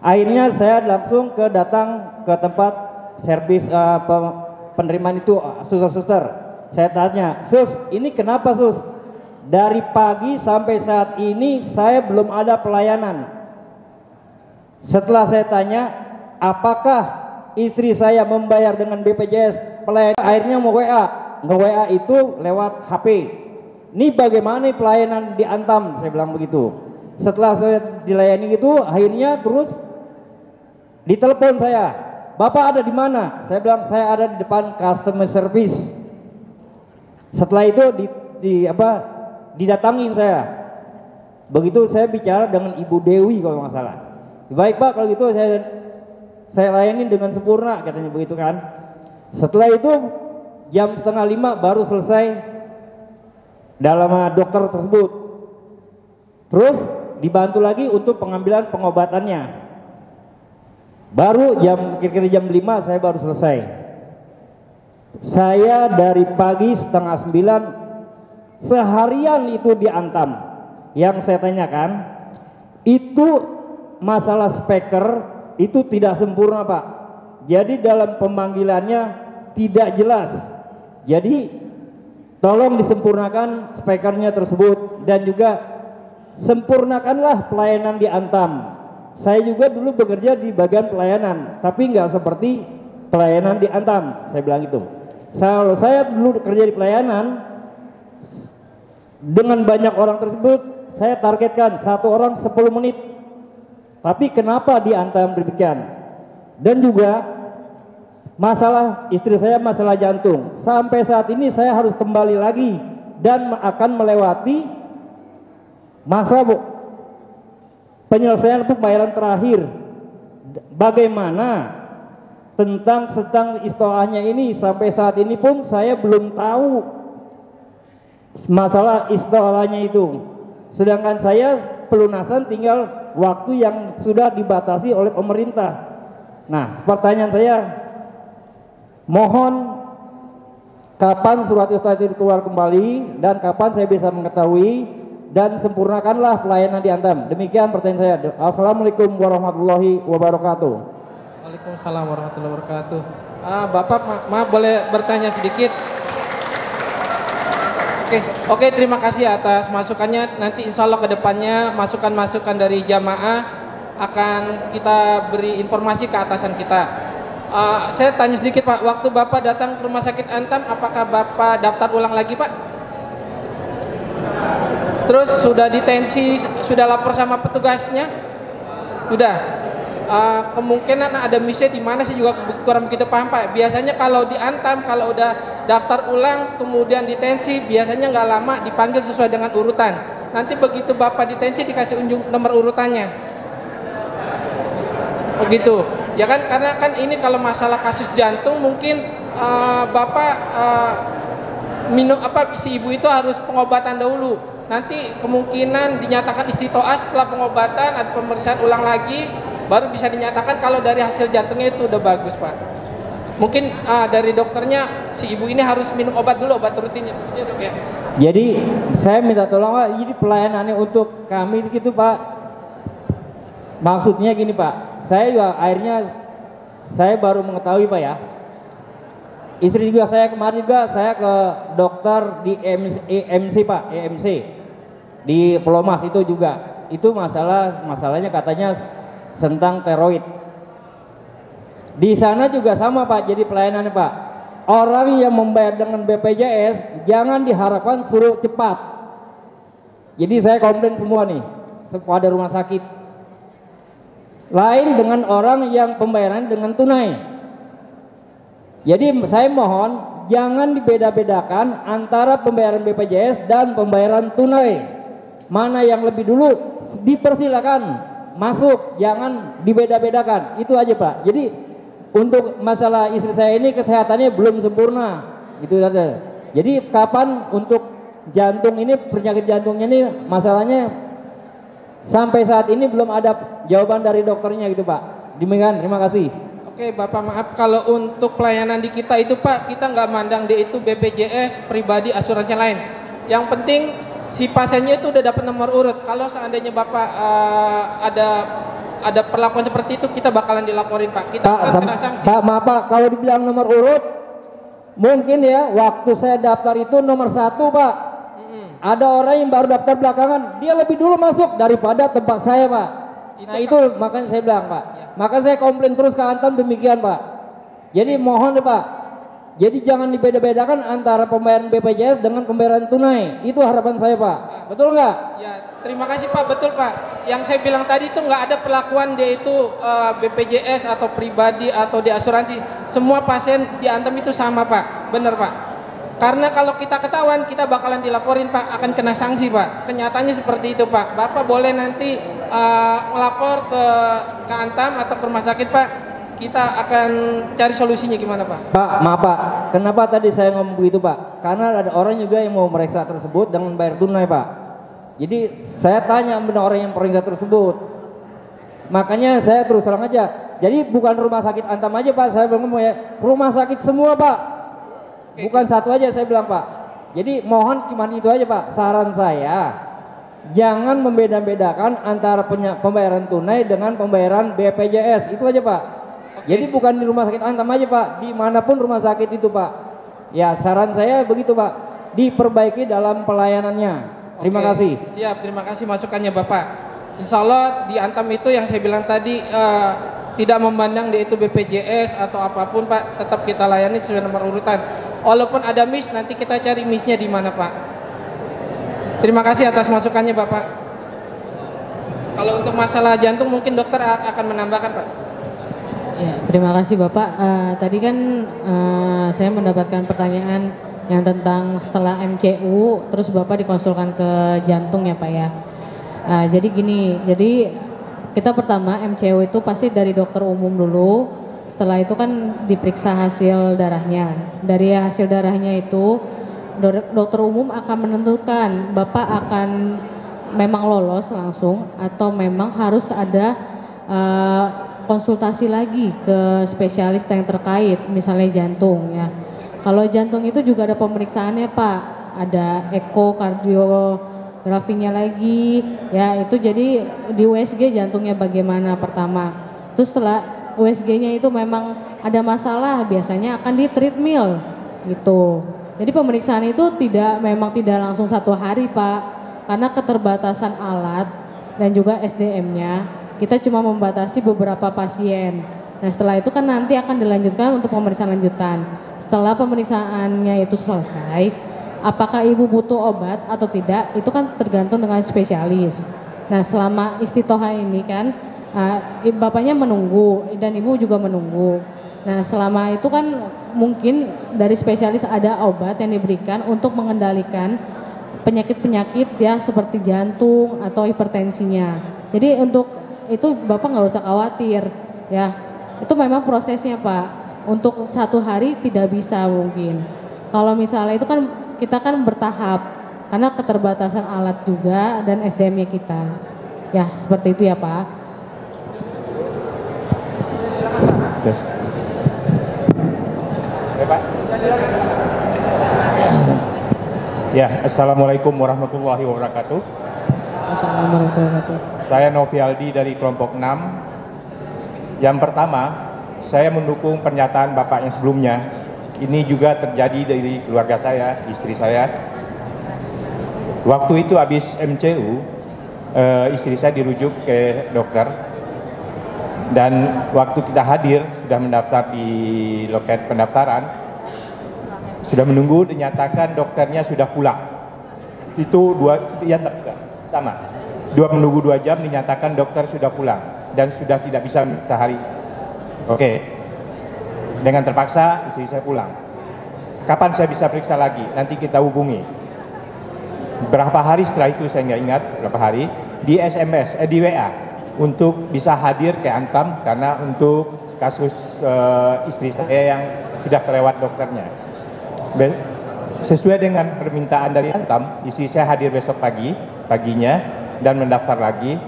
Akhirnya saya langsung datang ke tempat servis penerimaan itu, suster-suster. Saya tanya, Sus, ini kenapa Sus? Dari pagi sampai saat ini saya belum ada pelayanan. Setelah saya tanya, apakah istri saya membayar dengan BPJS pelayanan, akhirnya mau WA. Nge-WA itu lewat HP. Ini bagaimana pelayanan di Antam? Saya bilang begitu. Setelah saya dilayani gitu, akhirnya terus ditelepon saya. Bapak ada di mana? Saya bilang saya ada di depan customer service. Setelah itu didatangin saya. Begitu saya bicara dengan Ibu Dewi kalau nggak salah. Baik Pak, kalau gitu saya layani dengan sempurna, katanya begitu kan. Setelah itu jam 4:30 baru selesai dalam dokter tersebut. Terus dibantu lagi untuk pengambilan pengobatannya. Baru kira-kira jam 5 saya baru selesai. Saya dari pagi 8:30 seharian itu di Antam. Yang saya tanyakan itu masalah speaker itu tidak sempurna Pak. Jadi dalam pemanggilannya tidak jelas. Jadi tolong disempurnakan speakernya tersebut dan juga sempurnakanlah pelayanan di Antam. Saya juga dulu bekerja di bagian pelayanan, tapi nggak seperti pelayanan di Antam. Saya bilang itu. Kalau saya dulu kerja di pelayanan dengan banyak orang tersebut, saya targetkan satu orang 10 menit. Tapi kenapa di Antam demikian? Dan juga masalah istri saya masalah jantung. Sampai saat ini saya harus kembali lagi dan akan melewati masa penyelesaian pembayaran terakhir. Bagaimana tentang istiqahnya ini sampai saat ini pun saya belum tahu masalah istiqahnya itu. Sedangkan saya pelunasan tinggal waktu yang sudah dibatasi oleh pemerintah. Nah, pertanyaan saya, mohon kapan surat istiqah itu keluar kembali dan kapan saya bisa mengetahui dan sempurnakanlah pelayanan di Antam. Demikian pertanyaan saya. Assalamualaikum warahmatullahi wabarakatuh. Waalaikumsalam warahmatullahi wabarakatuh. Bapak maaf boleh bertanya sedikit? Oke, terima kasih atas masukannya. Nanti insya Allah ke depannya masukan-masukan dari jamaah akan kita beri informasi ke atasan kita. Saya tanya sedikit Pak, waktu Bapak datang ke rumah sakit Antam, apakah Bapak daftar ulang lagi Pak? Terus sudah ditensi, sudah lapor sama petugasnya? Sudah. Kemungkinan ada misi di mana sih juga kurang begitu paham Pak. Biasanya kalau di Antam kalau udah daftar ulang kemudian ditensi biasanya nggak lama dipanggil sesuai dengan urutan. Nanti begitu Bapak ditensi dikasih unjuk nomor urutannya. Begitu. Ya kan karena kan ini kalau masalah kasus jantung mungkin Bapak si ibu itu harus pengobatan dahulu. Nanti kemungkinan dinyatakan istiqoah setelah pengobatan ada pemeriksaan ulang lagi baru bisa dinyatakan kalau dari hasil jantungnya itu udah bagus Pak. Mungkin dari dokternya si ibu ini harus minum obat dulu, obat rutinnya ya. Jadi saya minta tolong Pak, jadi pelayanannya untuk kami gitu Pak. Maksudnya gini Pak, saya juga akhirnya saya baru mengetahui Pak ya. Istri juga saya kemarin juga saya ke dokter di EMC Pak, EMC di Pelomas itu juga. Itu masalahnya katanya tentang tiroid. Di sana juga sama Pak, jadi pelayanannya Pak. Orang yang membayar dengan BPJS jangan diharapkan suruh cepat. Jadi saya komplain semua nih kepada rumah sakit. Lain dengan orang yang pembayaran dengan tunai. Jadi saya mohon jangan dibeda-bedakan antara pembayaran BPJS dan pembayaran tunai. Mana yang lebih dulu dipersilakan masuk, jangan dibeda-bedakan. Itu aja Pak. Jadi untuk masalah istri saya ini kesehatannya belum sempurna. Itu saja. Jadi kapan untuk jantung ini penyakit jantungnya ini masalahnya sampai saat ini belum ada jawaban dari dokternya gitu Pak. Demikian, terima kasih. Oke Bapak maaf kalau untuk pelayanan di kita itu Pak kita nggak mandang dia itu BPJS pribadi asuransi lain. Yang penting si pasiennya itu udah dapat nomor urut. Kalau seandainya Bapak ada perlakuan seperti itu kita bakalan dilaporin Pak. Kita akan kena sanksi. Pak maaf Pak kalau dibilang nomor urut Mungkin ya waktu saya daftar itu nomor 1 Pak. Ada orang yang baru daftar belakangan, dia lebih dulu masuk daripada tempat saya Pak. Nah itu makanya saya bilang Pak. Maka saya komplain terus ke Antam demikian Pak. Jadi mohon ya Pak. Jadi jangan dibeda-bedakan antara pembayaran BPJS dengan pembayaran tunai. Itu harapan saya Pak. Betul nggak? Ya, terima kasih Pak. Betul Pak. Yang saya bilang tadi itu nggak ada perlakuan dia itu BPJS atau pribadi atau di asuransi. Semua pasien di Antam itu sama Pak. Benar Pak. Karena kalau kita ketahuan kita bakalan dilaporin Pak, akan kena sanksi Pak. Kenyataannya seperti itu Pak. Bapak boleh nanti melapor ke Antam atau ke rumah sakit Pak. Kita akan cari solusinya gimana Pak? Pak, maaf Pak, kenapa tadi saya ngomong begitu Pak? Karena ada orang juga yang mau meriksa tersebut dengan bayar tunai Pak. Jadi saya tanya benar orang yang periksa tersebut. Makanya saya terus terang aja. Jadi bukan rumah sakit Antam aja Pak, saya belum ngomong ya. Rumah sakit semua Pak. Bukan satu aja saya bilang Pak. Jadi mohon cuma itu aja Pak. Saran saya, jangan membeda-bedakan antara pembayaran tunai dengan pembayaran BPJS. Itu aja Pak. Jadi bukan di rumah sakit Antam aja Pak, dimanapun rumah sakit itu Pak. Ya saran saya begitu Pak, diperbaiki dalam pelayanannya. Terima kasih. Siap, terima kasih masukannya Bapak. Insya Allah di Antam itu yang saya bilang tadi tidak memandang dia itu BPJS atau apapun Pak, tetap kita layani sesuai nomor urutan. Walaupun ada miss, nanti kita cari missnya di mana Pak. Terima kasih atas masukannya Bapak. Kalau untuk masalah jantung mungkin dokter akan menambahkan Pak. Ya, terima kasih Bapak. Tadi kan saya mendapatkan pertanyaan yang tentang setelah MCU, terus Bapak dikonsulkan ke jantung ya Pak ya. Jadi gini, jadi kita pertama MCU itu pasti dari dokter umum dulu. Setelah itu kan diperiksa hasil darahnya. Dari hasil darahnya itu dokter umum akan menentukan Bapak akan memang lolos langsung atau memang harus ada konsultasi lagi ke spesialis yang terkait, misalnya jantung ya. Kalau jantung itu juga ada pemeriksaannya Pak, ada ekokardiografinya lagi, ya itu jadi di USG jantungnya bagaimana pertama. Terus setelah USG-nya itu memang ada masalah, biasanya akan di treadmill gitu. Jadi pemeriksaan itu memang tidak langsung 1 hari Pak, karena keterbatasan alat dan juga SDM-nya. Kita cuma membatasi beberapa pasien. Nah setelah itu kan nanti akan dilanjutkan untuk pemeriksaan lanjutan. Setelah pemeriksaannya itu selesai, apakah ibu butuh obat atau tidak, itu kan tergantung dengan spesialis. Nah selama istitoha ini kan, bapaknya menunggu dan ibu juga menunggu. Nah selama itu kan mungkin dari spesialis ada obat yang diberikan untuk mengendalikan penyakit-penyakit ya seperti jantung atau hipertensinya. Jadi untuk itu Bapak nggak usah khawatir ya, itu memang prosesnya Pak, untuk 1 hari tidak bisa mungkin. Kalau misalnya itu kan kita kan bertahap karena keterbatasan alat juga dan SDM-nya kita ya, seperti itu ya Pak. Yes. Pak. Ya, Assalamualaikum warahmatullahi wabarakatuh. Assalamualaikum warahmatullahi wabarakatuh. Saya Novialdi dari kelompok 6. Yang pertama, saya mendukung pernyataan Bapak yang sebelumnya. Ini juga terjadi dari keluarga saya, istri saya. Waktu itu habis MCU, istri saya dirujuk ke dokter. Dan waktu kita hadir, sudah mendaftar di loket pendaftaran, sudah menunggu, dinyatakan dokternya sudah pulang. Itu sama. Menunggu 2 jam dinyatakan dokter sudah pulang dan sudah tidak bisa sehari. Oke. Dengan terpaksa istri saya pulang. Kapan saya bisa periksa lagi? Nanti kita hubungi. Berapa hari setelah itu saya nggak ingat berapa hari, di SMS, di WA untuk bisa hadir ke Antam karena untuk kasus istri saya yang sudah kelewat dokternya. Sesuai dengan permintaan dari Antam, istri saya hadir besok paginya dan mendaftar lagi,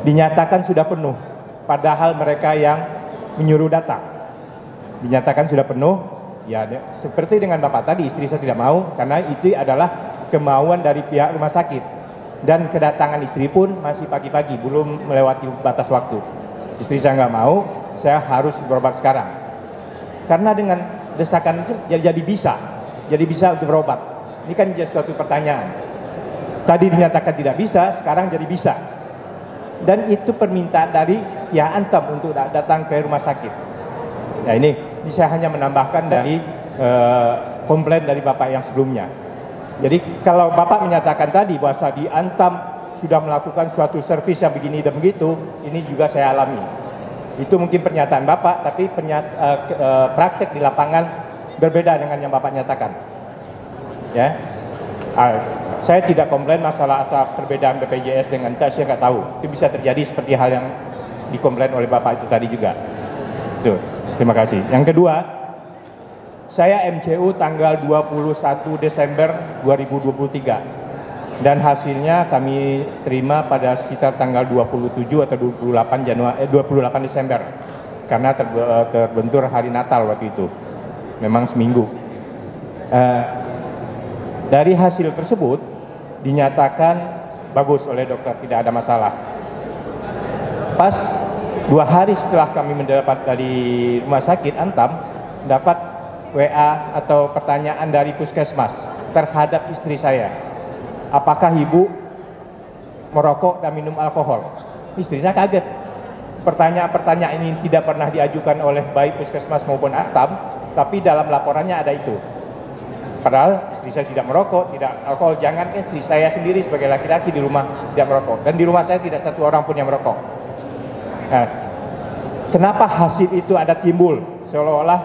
dinyatakan sudah penuh, padahal mereka yang menyuruh datang dinyatakan sudah penuh. Ya seperti dengan Bapak tadi, istri saya tidak mau karena itu adalah kemauan dari pihak rumah sakit, dan kedatangan istri pun masih pagi-pagi, belum melewati batas waktu. Istri saya nggak mau, saya harus berobat sekarang karena dengan desakan itu jadi bisa untuk berobat. Ini kan jadi suatu pertanyaan. Tadi dinyatakan tidak bisa, sekarang jadi bisa. Dan itu permintaan dari ya Antam untuk datang ke rumah sakit. Nah ini saya hanya menambahkan dari komplain dari Bapak yang sebelumnya. Jadi kalau Bapak menyatakan tadi bahwa di Antam sudah melakukan suatu servis yang begini dan begitu, ini juga saya alami. Itu mungkin pernyataan Bapak, tapi praktek di lapangan berbeda dengan yang Bapak nyatakan. Ya, saya tidak komplain masalah atau perbedaan BPJS dengan tes, saya nggak tahu. Itu bisa terjadi seperti hal yang dikomplain oleh Bapak itu tadi juga. Itu, terima kasih. Yang kedua, saya MCU tanggal 21 Desember 2023. Dan hasilnya kami terima pada sekitar tanggal 27 atau 28 Desember. Karena terbentur hari Natal waktu itu. Memang seminggu. Dari hasil tersebut dinyatakan bagus oleh dokter, tidak ada masalah. Pas 2 hari setelah kami mendapat dari rumah sakit Antam, dapat WA atau pertanyaan dari puskesmas terhadap istri saya. Apakah ibu merokok dan minum alkohol? Istri saya kaget. Pertanyaan-pertanyaan ini tidak pernah diajukan oleh baik puskesmas maupun Antam, tapi dalam laporannya ada itu. Padahal istri saya tidak merokok, tidak alkohol. Jangan istri saya sendiri sebagai laki-laki di rumah tidak merokok. Dan di rumah saya tidak satu orang pun yang merokok. Nah, kenapa hasil itu ada timbul seolah-olah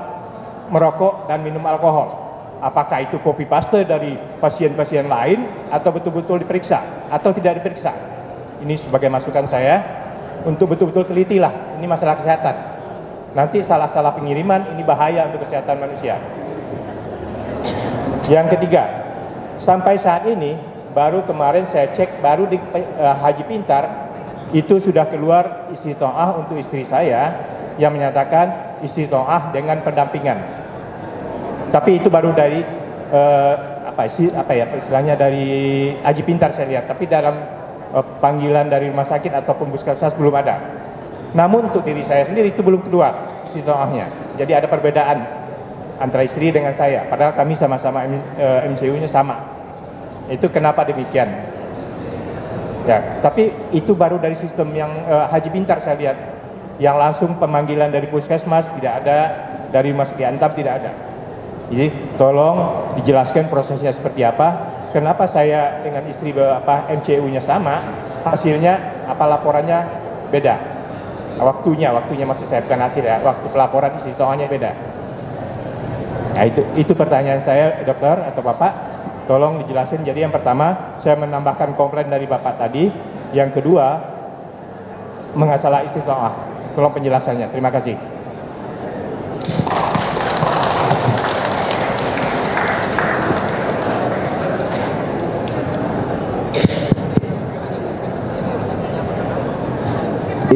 merokok dan minum alkohol? Apakah itu copy paste dari pasien-pasien lain atau betul-betul diperiksa atau tidak diperiksa? Ini sebagai masukan saya untuk betul-betul telitilah, ini masalah kesehatan. Nanti salah-salah pengiriman ini bahaya untuk kesehatan manusia. Yang ketiga, sampai saat ini baru kemarin saya cek baru di Haji Pintar itu sudah keluar istitoah untuk istri saya yang menyatakan istitoah dengan pendampingan. Tapi itu baru dari istilahnya dari Haji Pintar saya lihat. Tapi dalam panggilan dari rumah sakit ataupun puskesmas belum ada. Namun untuk diri saya sendiri itu belum keluar istitoahnya. Jadi ada perbedaan antara istri dengan saya. Padahal kami sama-sama MCU-nya sama. Itu kenapa demikian? Ya, tapi itu baru dari sistem yang Haji Pintar saya lihat. Yang langsung pemanggilan dari puskesmas tidak ada, dari rumah sakit Antam tidak ada. Jadi tolong dijelaskan prosesnya seperti apa. Kenapa saya dengan istri MCU-nya sama, hasilnya laporannya beda. Waktunya maksud saya bukan hasil ya. Waktu pelaporan istitoahnya beda. Nah itu pertanyaan saya dokter atau Bapak. Tolong dijelasin. Jadi yang pertama saya menambahkan komplain dari Bapak tadi. Yang kedua mengasalah istitoah. Tolong penjelasannya. Terima kasih.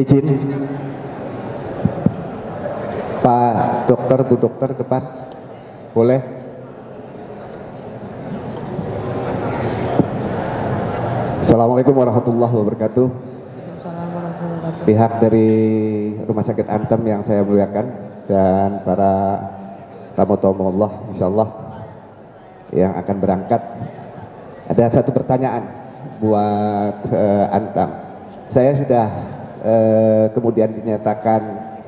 Izin Pak Dokter, Bu Dokter depan boleh. Assalamualaikum warahmatullahi wabarakatuh. Pihak dari Rumah Sakit Antam yang saya muliakan dan para tamu-tamu Allah insyaallah yang akan berangkat, ada satu pertanyaan buat Antam. Saya sudah kemudian dinyatakan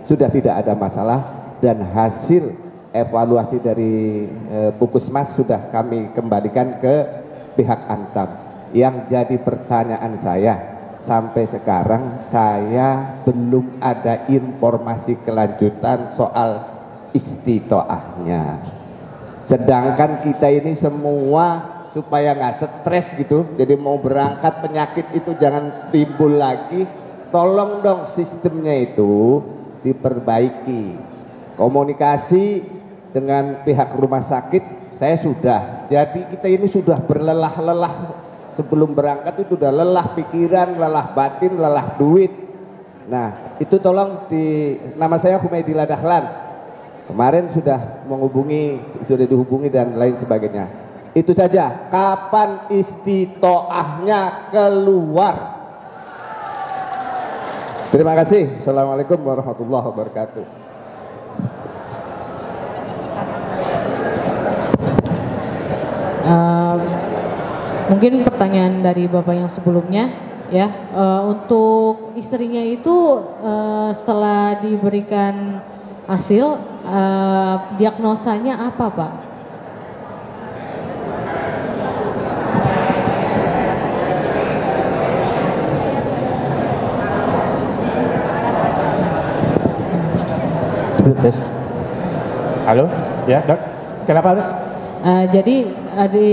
sudah tidak ada masalah dan hasil evaluasi dari Puskesmas sudah kami kembalikan ke pihak Antam. Yang jadi pertanyaan saya, sampai sekarang saya belum ada informasi kelanjutan soal istitoahnya. Sedangkan kita ini semua supaya nggak stres gitu, jadi mau berangkat penyakit itu jangan timbul lagi. Tolong dong sistemnya itu diperbaiki. Komunikasi dengan pihak rumah sakit saya sudah. Jadi kita ini sudah berlelah-lelah sebelum berangkat itu sudah lelah pikiran, lelah batin, lelah duit. Nah itu tolong nama saya Humaydi Ladahlan. Kemarin sudah sudah dihubungi dan lain sebagainya. Itu saja. Kapan istitoahnya keluar? Terima kasih. Assalamualaikum warahmatullahi wabarakatuh. Mungkin pertanyaan dari Bapak yang sebelumnya ya, untuk istrinya itu setelah diberikan hasil, diagnosanya apa Pak? Tes. Halo, ya dok, kenapa dok? Jadi di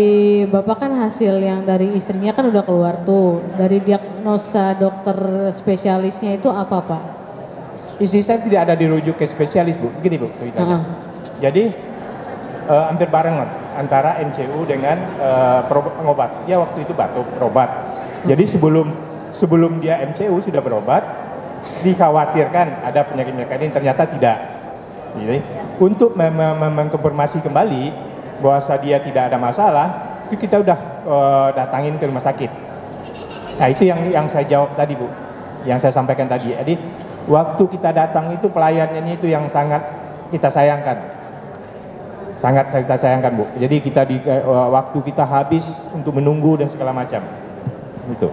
Bapak kan hasil yang dari istrinya kan udah keluar tuh. Dari diagnosa dokter spesialisnya itu apa Pak? Istri saya tidak ada dirujuk ke spesialis Bu, begini Bu ceritanya. Jadi hampir bareng antara MCU dengan pengobat. Dia waktu itu batuk, berobat. Jadi sebelum dia MCU sudah berobat, dikhawatirkan ada penyakit-penyakit ini, ternyata tidak. Jadi untuk mengkonfirmasi kembali bahwa dia tidak ada masalah, itu kita udah datangin ke rumah sakit. Nah itu yang saya jawab tadi Bu, yang saya sampaikan tadi. Jadi waktu kita datang itu pelayanannya itu yang sangat kita sayangkan, sangat kita sayangkan Bu. Jadi kita waktu kita habis untuk menunggu dan segala macam. Itu.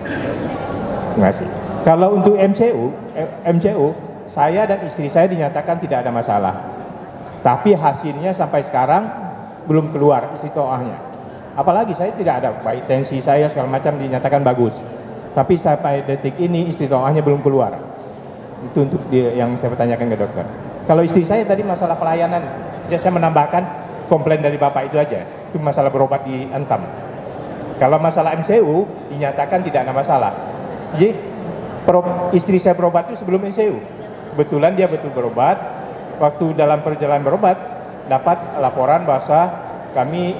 Terima kasih. Kalau untuk MCU, saya dan istri saya dinyatakan tidak ada masalah. Tapi hasilnya sampai sekarang belum keluar istiqoahnya. Apalagi saya tidak ada, baik tensi saya segala macam dinyatakan bagus. Tapi sampai detik ini istiqoahnya belum keluar. Itu untuk yang saya pertanyakan ke dokter. Kalau istri saya tadi masalah pelayanan, saya menambahkan komplain dari Bapak itu aja. Itu masalah berobat di Antam. Kalau masalah MCU dinyatakan tidak ada masalah. Jadi istri saya berobat itu sebelum MCU. Kebetulan dia betul berobat. Waktu dalam perjalanan berobat dapat laporan bahwa kami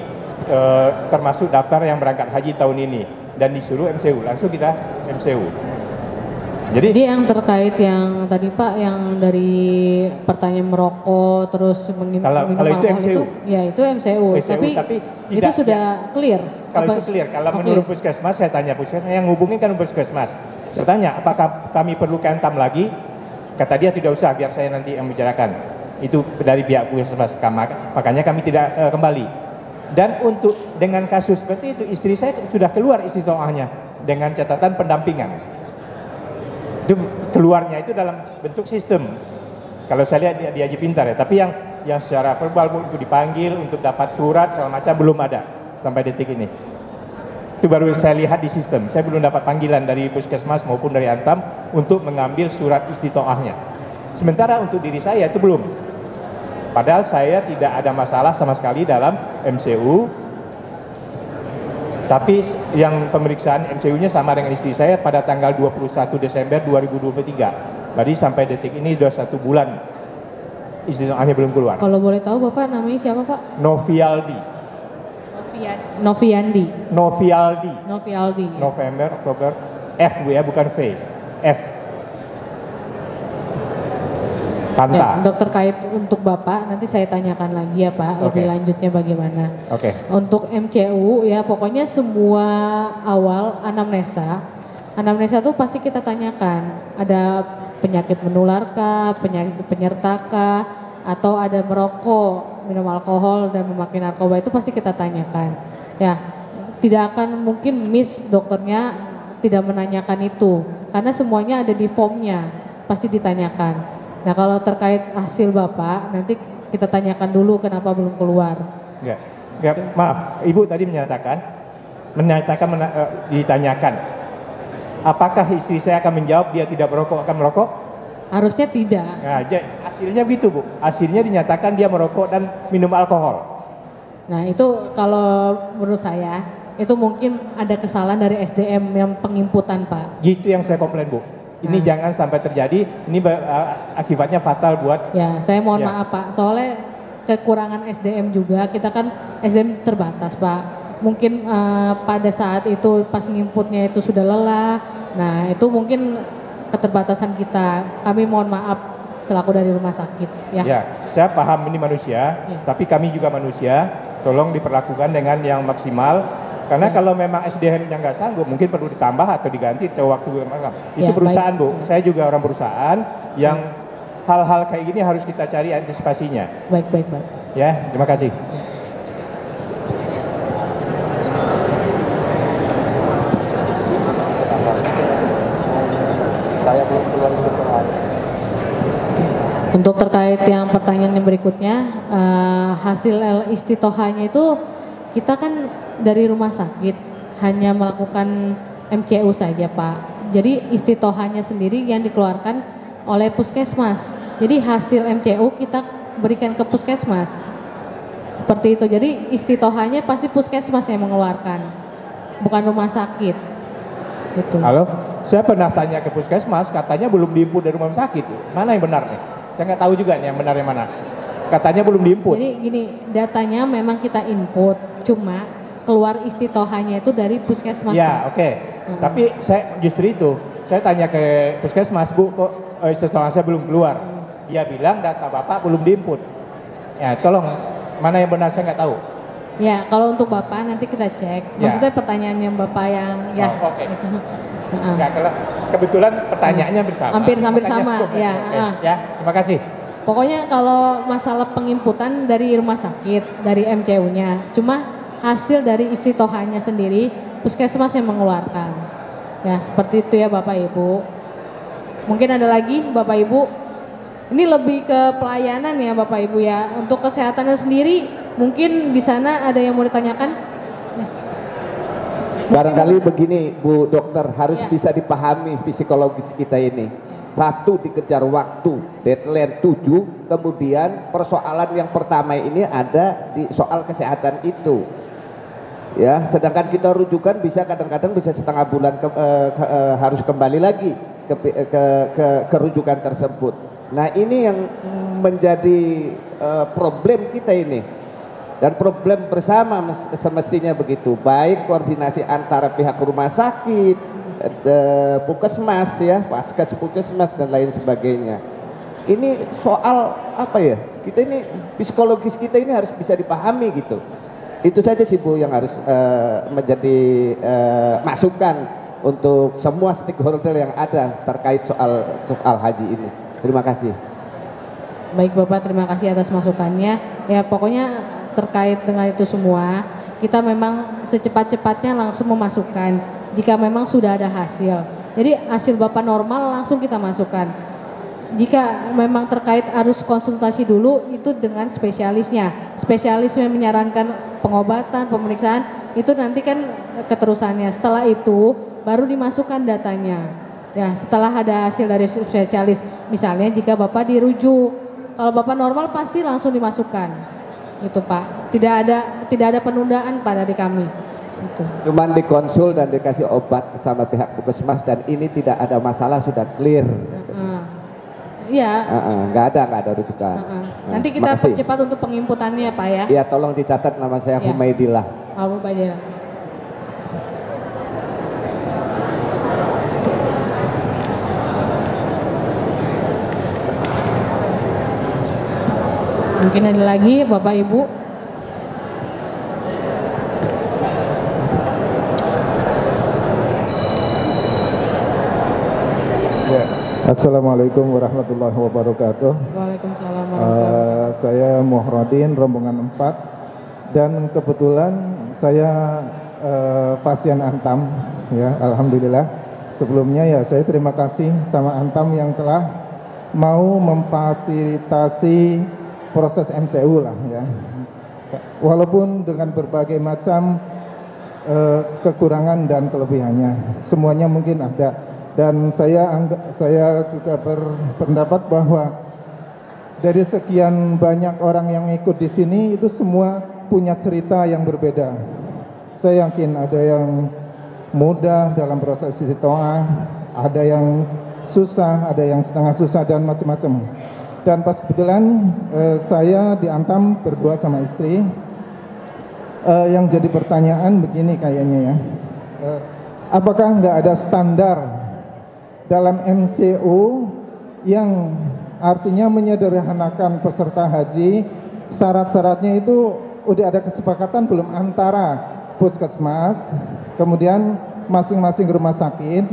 termasuk daftar yang berangkat haji tahun ini dan disuruh MCU. Langsung kita MCU. Jadi yang terkait yang tadi Pak yang dari pertanyaan merokok terus minum kalau itu alkohol MCU. ya itu MCU tapi itu sudah clear. Kalau itu clear, kalau menurut puskesmas saya tanya puskesmas yang hubungin kan puskesmas. Saya tanya apakah kami perlu ke Antam lagi? Kata dia tidak usah, biar saya nanti yang bicarakan. Itu dari pihak puskesmas, makanya kami tidak kembali. Dan untuk dengan kasus seperti itu istri saya sudah keluar istiqoahnya dengan catatan pendampingan. Itu keluarnya itu dalam bentuk sistem. Kalau saya lihat di Haji Pintar ya, tapi yang secara verbal itu dipanggil untuk dapat surat segala macam belum ada sampai detik ini. Itu baru saya lihat di sistem. Saya belum dapat panggilan dari puskesmas maupun dari Antam untuk mengambil surat istiqoahnya. Sementara untuk diri saya itu belum. Padahal saya tidak ada masalah sama sekali dalam MCU. Tapi yang pemeriksaan MCU-nya sama dengan istri saya pada tanggal 21 Desember 2023. Berarti sampai detik ini sudah 1 bulan istiqoahnya belum keluar. Kalau boleh tahu Bapak namanya siapa Pak? Novialdi. Noviandi. November, Oktober, F Bu ya, bukan V. F. Kanta. Ya, untuk terkait untuk Bapak nanti saya tanyakan lagi ya Pak, lebih lanjutnya bagaimana. Untuk MCU ya pokoknya semua awal anamnesa tuh pasti kita tanyakan ada penyakit menularkah, penyakit penyertakah, atau ada merokok, minum alkohol dan memakai narkoba, itu pasti kita tanyakan. Ya, tidak akan mungkin miss dokternya tidak menanyakan itu karena semuanya ada di formnya, pasti ditanyakan. Nah kalau terkait hasil Bapak nanti kita tanyakan dulu kenapa belum keluar. Enggak, maaf, Ibu tadi ditanyakan apakah istri saya akan menjawab dia tidak merokok akan merokok? Harusnya tidak. Nah, hasilnya begitu Bu, hasilnya dinyatakan dia merokok dan minum alkohol. Nah itu kalau menurut saya itu mungkin ada kesalahan dari SDM yang pengimputan Pak. Gitu yang saya komplain Bu. Ini jangan sampai terjadi, ini akibatnya fatal buat. Ya, saya mohon maaf Pak, soalnya kekurangan SDM juga, kita kan SDM terbatas Pak. Mungkin pada saat itu pas nginputnya itu sudah lelah, nah itu mungkin keterbatasan kita. Kami mohon maaf selaku dari rumah sakit. Ya, saya paham ini manusia, tapi kami juga manusia, tolong diperlakukan dengan yang maksimal. Karena kalau memang SDM-nya nggak sanggup, mungkin perlu ditambah atau diganti atau waktu itu perusahaan Bu. Saya juga orang perusahaan yang hal-hal kayak gini harus kita cari antisipasinya. Baik. Ya, terima kasih. Untuk terkait yang pertanyaan yang berikutnya, hasil istitohanya itu kita kan dari rumah sakit hanya melakukan MCU saja Pak. Jadi istitohanya sendiri yang dikeluarkan oleh puskesmas. Jadi hasil MCU kita berikan ke puskesmas. Seperti itu. Jadi istitohanya pasti puskesmas yang mengeluarkan, bukan rumah sakit. Gitu. Halo, saya pernah tanya ke puskesmas, katanya belum diinput dari rumah sakit. Mana yang benar nih? Saya nggak tahu juga nih yang benar yang mana. Katanya belum diinput. Jadi gini, datanya memang kita input, cuma keluar istitohanya itu dari puskesmas. Ya, oke. Tapi saya justru itu, saya tanya ke puskesmas, Bu, kok istitoha saya belum keluar? Dia bilang data Bapak belum diinput. Ya, tolong, mana yang benar saya nggak tahu. Ya, kalau untuk Bapak nanti kita cek. Maksudnya pertanyaan yang Bapak yang oke. Enggak, kalau kebetulan pertanyaannya bersama. Hampir sama, ya. Ya, terima kasih. Pokoknya kalau masalah penginputan dari rumah sakit, dari MCU-nya, cuma hasil dari istitohanya sendiri puskesmas yang mengeluarkan. Ya, seperti itu ya Bapak Ibu. Mungkin ada lagi Bapak Ibu. Ini lebih ke pelayanan ya Bapak Ibu ya. Untuk kesehatannya sendiri, mungkin di sana ada yang mau ditanyakan? Barangkali begini Bu Dokter, harus bisa dipahami psikologis kita ini. Satu, dikejar waktu, deadline 7, kemudian persoalan yang pertama ini ada di soal kesehatan itu. Ya, sedangkan kita rujukan bisa kadang-kadang bisa setengah bulan harus kembali lagi ke rujukan tersebut. Nah, ini yang menjadi problem kita ini. Dan problem bersama semestinya begitu, baik koordinasi antara pihak rumah sakit, puskesmas ya, vaskes puskesmas dan lain sebagainya. Ini soal apa ya? Kita ini psikologis kita ini harus bisa dipahami gitu. Itu saja sih Bu yang harus menjadi masukan untuk semua stakeholder yang ada terkait soal haji ini. Terima kasih. Baik Bapak, terima kasih atas masukannya. Ya pokoknya terkait dengan itu semua, kita memang secepat-cepatnya langsung memasukkan jika memang sudah ada hasil. Jadi hasil Bapak normal langsung kita masukkan. Jika memang terkait harus konsultasi dulu itu dengan spesialisnya. Spesialis yang menyarankan pengobatan, pemeriksaan, itu nanti kan keterusannya. Setelah itu baru dimasukkan datanya. Ya, setelah ada hasil dari spesialis, misalnya jika Bapak dirujuk, kalau Bapak normal pasti langsung dimasukkan. Itu Pak, tidak ada penundaan Pak dari kami. Itu. Cuman dikonsul dan dikasih obat sama pihak puskesmas dan ini tidak ada masalah, sudah clear. Iya. Nggak ada rujukan. Nanti kita percepat untuk penginputannya Pak ya. Iya, tolong dicatat nama saya Humaidillah. Humaidillah. Mungkin ada lagi Bapak Ibu. Ya. Assalamualaikum warahmatullahi wabarakatuh. Waalaikumsalam warahmatullahi wabarakatuh. Saya Muhrodin, rombongan 4, dan kebetulan saya pasien Antam ya, alhamdulillah. Sebelumnya ya saya terima kasih sama Antam yang telah mau memfasilitasi proses MCU lah ya, walaupun dengan berbagai macam kekurangan dan kelebihannya, semuanya mungkin ada. Dan saya juga berpendapat bahwa dari sekian banyak orang yang ikut di sini itu semua punya cerita yang berbeda. Saya yakin ada yang mudah dalam proses istitoah, ada yang susah, ada yang setengah susah dan macam-macam. Dan pas kebetulan saya di Antam berdua sama istri, yang jadi pertanyaan begini kayaknya ya, apakah nggak ada standar dalam MCO yang artinya menyederhanakan peserta haji, syarat-syaratnya itu udah ada kesepakatan belum antara puskesmas, kemudian masing-masing rumah sakit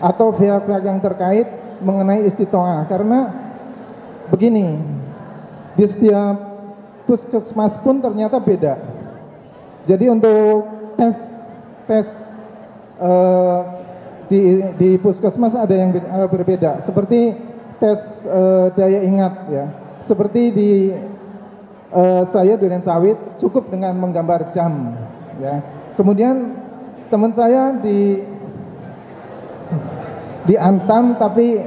atau pihak-pihak yang terkait mengenai istitoah? Karena begini, di setiap puskesmas pun ternyata beda. Jadi untuk tes di puskesmas ada yang berbeda. Seperti tes daya ingat ya. Seperti di saya Duren Sawit cukup dengan menggambar jam ya. Kemudian teman saya di Antam tapi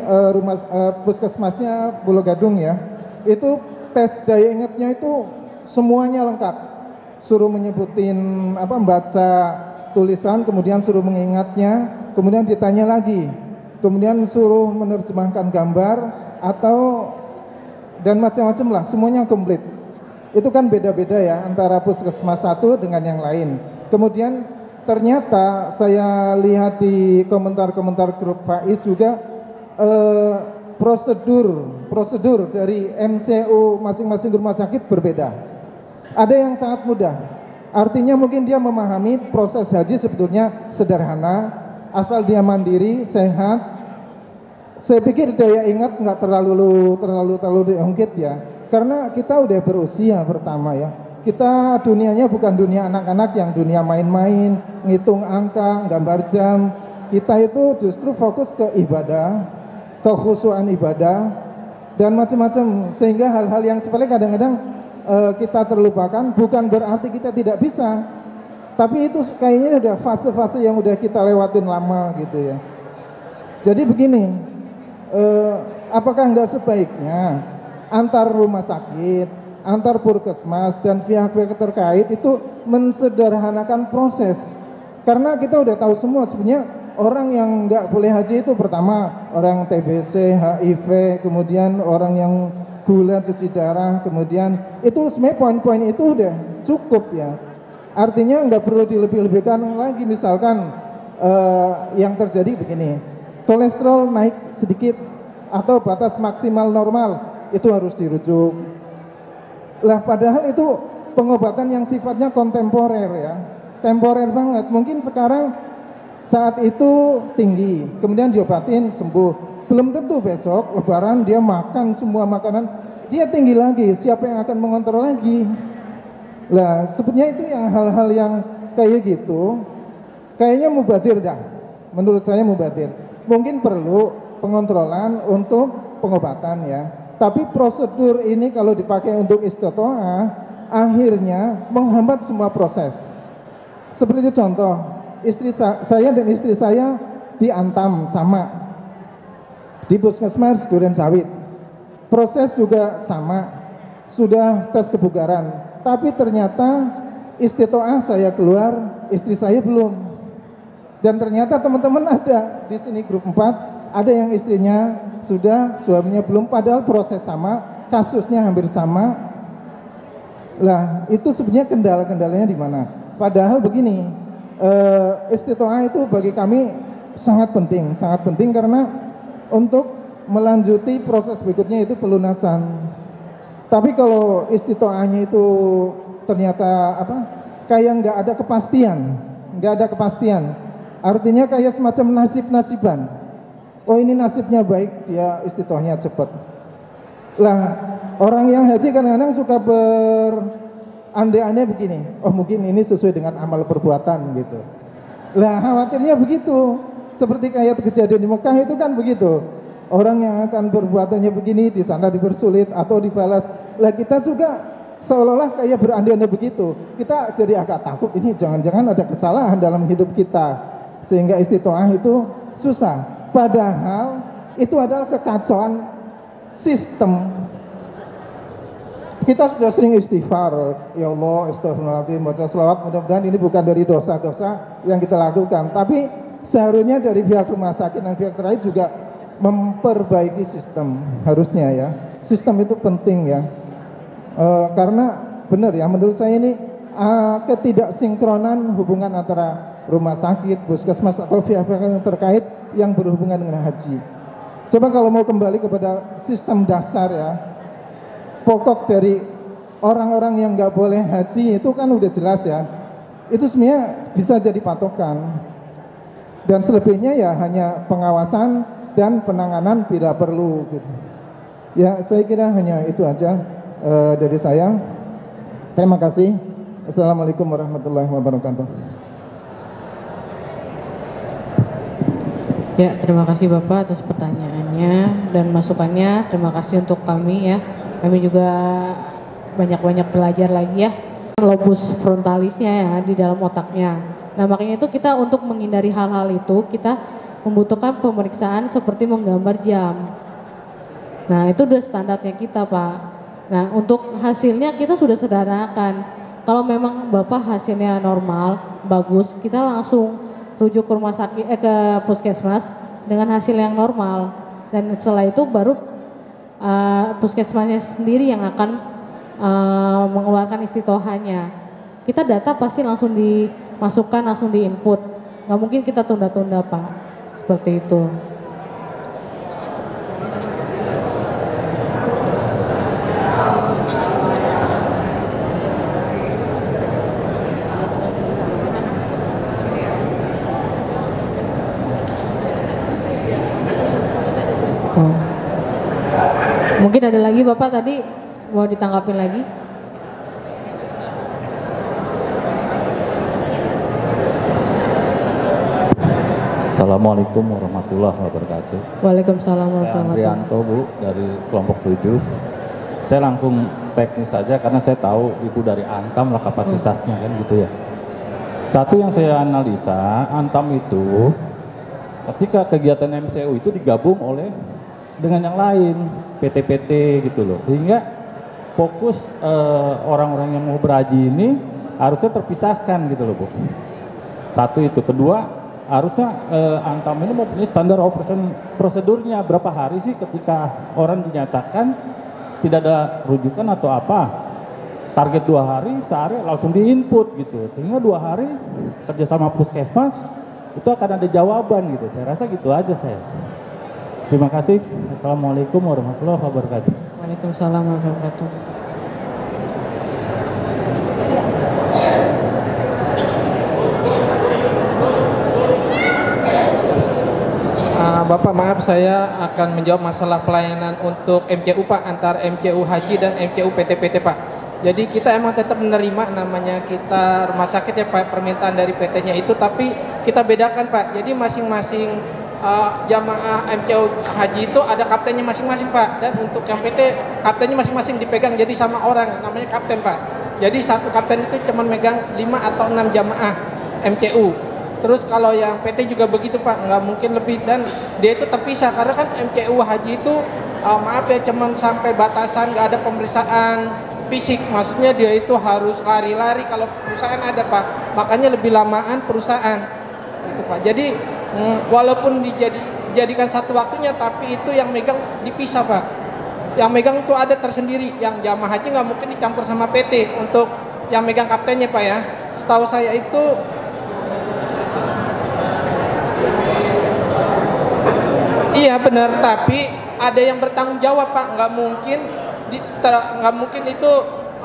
puskesmasnya Pulau Gadung ya. Itu tes daya ingatnya itu semuanya lengkap. Suruh menyebutin membaca tulisan, kemudian suruh mengingatnya, kemudian ditanya lagi, kemudian suruh menerjemahkan gambar atau dan macam-macam lah, semuanya komplit. Itu kan beda-beda ya antara puskesmas satu dengan yang lain. Kemudian ternyata saya lihat di komentar-komentar grup Faiz juga prosedur dari MCU masing-masing rumah sakit berbeda. Ada yang sangat mudah, artinya mungkin dia memahami proses haji sebetulnya sederhana, asal dia mandiri, sehat. Saya pikir daya ingat nggak terlalu diungkit ya, karena kita udah berusia pertama ya. Kita dunianya bukan dunia anak-anak yang dunia main-main, ngitung angka, gambar jam. Kita itu justru fokus ke ibadah, kekhusyuan ibadah, dan macam-macam. Sehingga hal-hal yang sepele kadang-kadang kita terlupakan, bukan berarti kita tidak bisa, tapi itu kayaknya udah fase-fase yang udah kita lewatin lama gitu ya. Jadi begini, apakah enggak sebaiknya antar rumah sakit, antar puskesmas dan pihak-pihak terkait itu mensederhanakan proses? Karena kita udah tahu semua sebenarnya orang yang nggak boleh haji itu pertama orang TBC, HIV, kemudian orang yang gula, cuci darah, kemudian itu sebenarnya poin-poin itu udah cukup ya. Artinya nggak perlu dilebih-lebihkan lagi. Misalkan yang terjadi begini, kolesterol naik sedikit atau batas maksimal normal, itu harus dirujuk. Lah padahal itu pengobatan yang sifatnya kontemporer ya, temporer banget. Mungkin sekarang saat itu tinggi, kemudian diobatin sembuh. Belum tentu besok lebaran dia makan semua makanan, dia tinggi lagi, siapa yang akan mengontrol lagi? Lah sebetulnya itu yang hal-hal yang kayak gitu kayaknya mubadir dah, menurut saya mubadir. Mungkin perlu pengontrolan untuk pengobatan ya, tapi prosedur ini kalau dipakai untuk istitoah akhirnya menghambat semua proses. Seperti contoh, saya dan istri saya di Antam sama, di puskesmas Duren Sawit, proses juga sama, sudah tes kebugaran, tapi ternyata istitoah saya keluar, istri saya belum. Dan ternyata teman-teman ada di sini grup 4, ada yang istrinya sudah, suaminya belum, padahal proses sama, kasusnya hampir sama. Lah itu sebenarnya kendala-kendalanya di mana? Padahal begini, istitoah itu bagi kami sangat penting karena untuk melanjuti proses berikutnya itu pelunasan. Tapi kalau istitoahnya itu ternyata kayak nggak ada kepastian, artinya kayak semacam nasib-nasiban. Oh ini nasibnya baik, dia istitoahnya cepat. Lah orang yang haji kadang-kadang suka berandai-andai begini, oh mungkin ini sesuai dengan amal perbuatan gitu. Lah khawatirnya begitu. Seperti kayak kejadian di Mekah itu kan begitu. Orang yang akan perbuatannya begini di sana dipersulit atau dibalas. Lah kita juga seolah-olah kayak berandai-andai begitu. Kita jadi agak takut, ini jangan-jangan ada kesalahan dalam hidup kita sehingga istitoah itu susah. Padahal itu adalah kekacauan sistem. Kita sudah sering istighfar, ya Allah, astagfirullahaladzim, baca selawat, mudah-mudahan ini bukan dari dosa-dosa yang kita lakukan, tapi seharusnya dari pihak rumah sakit dan pihak terkait juga memperbaiki sistem, harusnya ya. Sistem itu penting ya, karena benar ya, menurut saya ini ketidaksinkronan hubungan antara rumah sakit, puskesmas atau pihak-pihak yang terkait yang berhubungan dengan haji. Coba kalau mau kembali kepada sistem dasar ya, pokok dari orang-orang yang nggak boleh haji itu kan udah jelas ya, itu sebenarnya bisa jadi patokan. Dan selebihnya ya hanya pengawasan dan penanganan bila perlu gitu. Ya saya kira hanya itu aja dari saya. Terima kasih. Assalamualaikum warahmatullahi wabarakatuh. Ya, terima kasih Bapak atas pertanyaannya dan masukannya. Terima kasih untuk kami ya. Kami juga banyak-banyak belajar lagi ya. Lobus frontalisnya ya di dalam otaknya. Nah, makanya itu kita untuk menghindari hal-hal itu, kita membutuhkan pemeriksaan seperti menggambar jam. Nah, itu udah standarnya kita, Pak. Nah, untuk hasilnya kita sudah sederhanakan. Kalau memang Bapak hasilnya normal, bagus, kita langsung rujuk ke rumah sakit ke puskesmas dengan hasil yang normal, dan setelah itu baru puskesmasnya sendiri yang akan mengeluarkan istitohanya. Kita data pasti langsung dimasukkan, langsung diinput, nggak mungkin kita tunda-tunda Pak, seperti itu. Mungkin ada lagi Bapak tadi mau ditanggapin lagi? Assalamualaikum warahmatullahi wabarakatuh. Waalaikumsalam Saya warahmatullahi wabarakatuh. Andrianto Bu dari kelompok 7. Saya langsung teknis saja karena saya tahu Ibu dari Antam lah kapasitasnya kan gitu ya. Satu yang saya analisa, Antam itu ketika kegiatan MCU itu digabung oleh dengan yang lain, PT-PT gitu loh, sehingga fokus orang-orang yang mau berhaji ini harusnya terpisahkan gitu loh Bu. Satu itu. Kedua, harusnya Antam ini mempunyai standar operation prosedurnya, berapa hari sih ketika orang dinyatakan tidak ada rujukan atau apa, target 2 hari, sehari langsung diinput gitu, sehingga 2 hari kerjasama puskesmas itu akan ada jawaban gitu. Saya rasa gitu aja saya. Terima kasih. Assalamualaikum warahmatullahi wabarakatuh. Waalaikumsalam warahmatullahi wabarakatuh. Bapak maaf, saya akan menjawab masalah pelayanan untuk MCU Pak, antara MCU Haji dan MCU PT-PT Pak. Jadi kita emang tetap menerima, namanya kita rumah sakit ya Pak, permintaan dari PT-nya itu, tapi kita bedakan Pak. Jadi masing-masing jamaah MCU Haji itu ada kaptennya masing-masing Pak, dan untuk yang PT kaptennya masing-masing dipegang jadi sama orang, namanya kapten Pak. Jadi satu kapten itu cuma megang 5 atau 6 jamaah MCU. Terus kalau yang PT juga begitu Pak, nggak mungkin lebih, dan dia itu terpisah karena kan MCU Haji itu maaf ya cuman sampai batasan, nggak ada pemeriksaan fisik, maksudnya dia itu harus lari-lari, kalau perusahaan ada Pak, makanya lebih lamaan perusahaan itu Pak. Jadi walaupun dijadikan satu waktunya, tapi itu yang megang dipisah Pak. Yang megang itu ada tersendiri, yang jamaah haji nggak mungkin dicampur sama PT untuk yang megang kaptennya Pak ya. Setahu saya itu iya benar, tapi ada yang bertanggung jawab Pak, nggak mungkin itu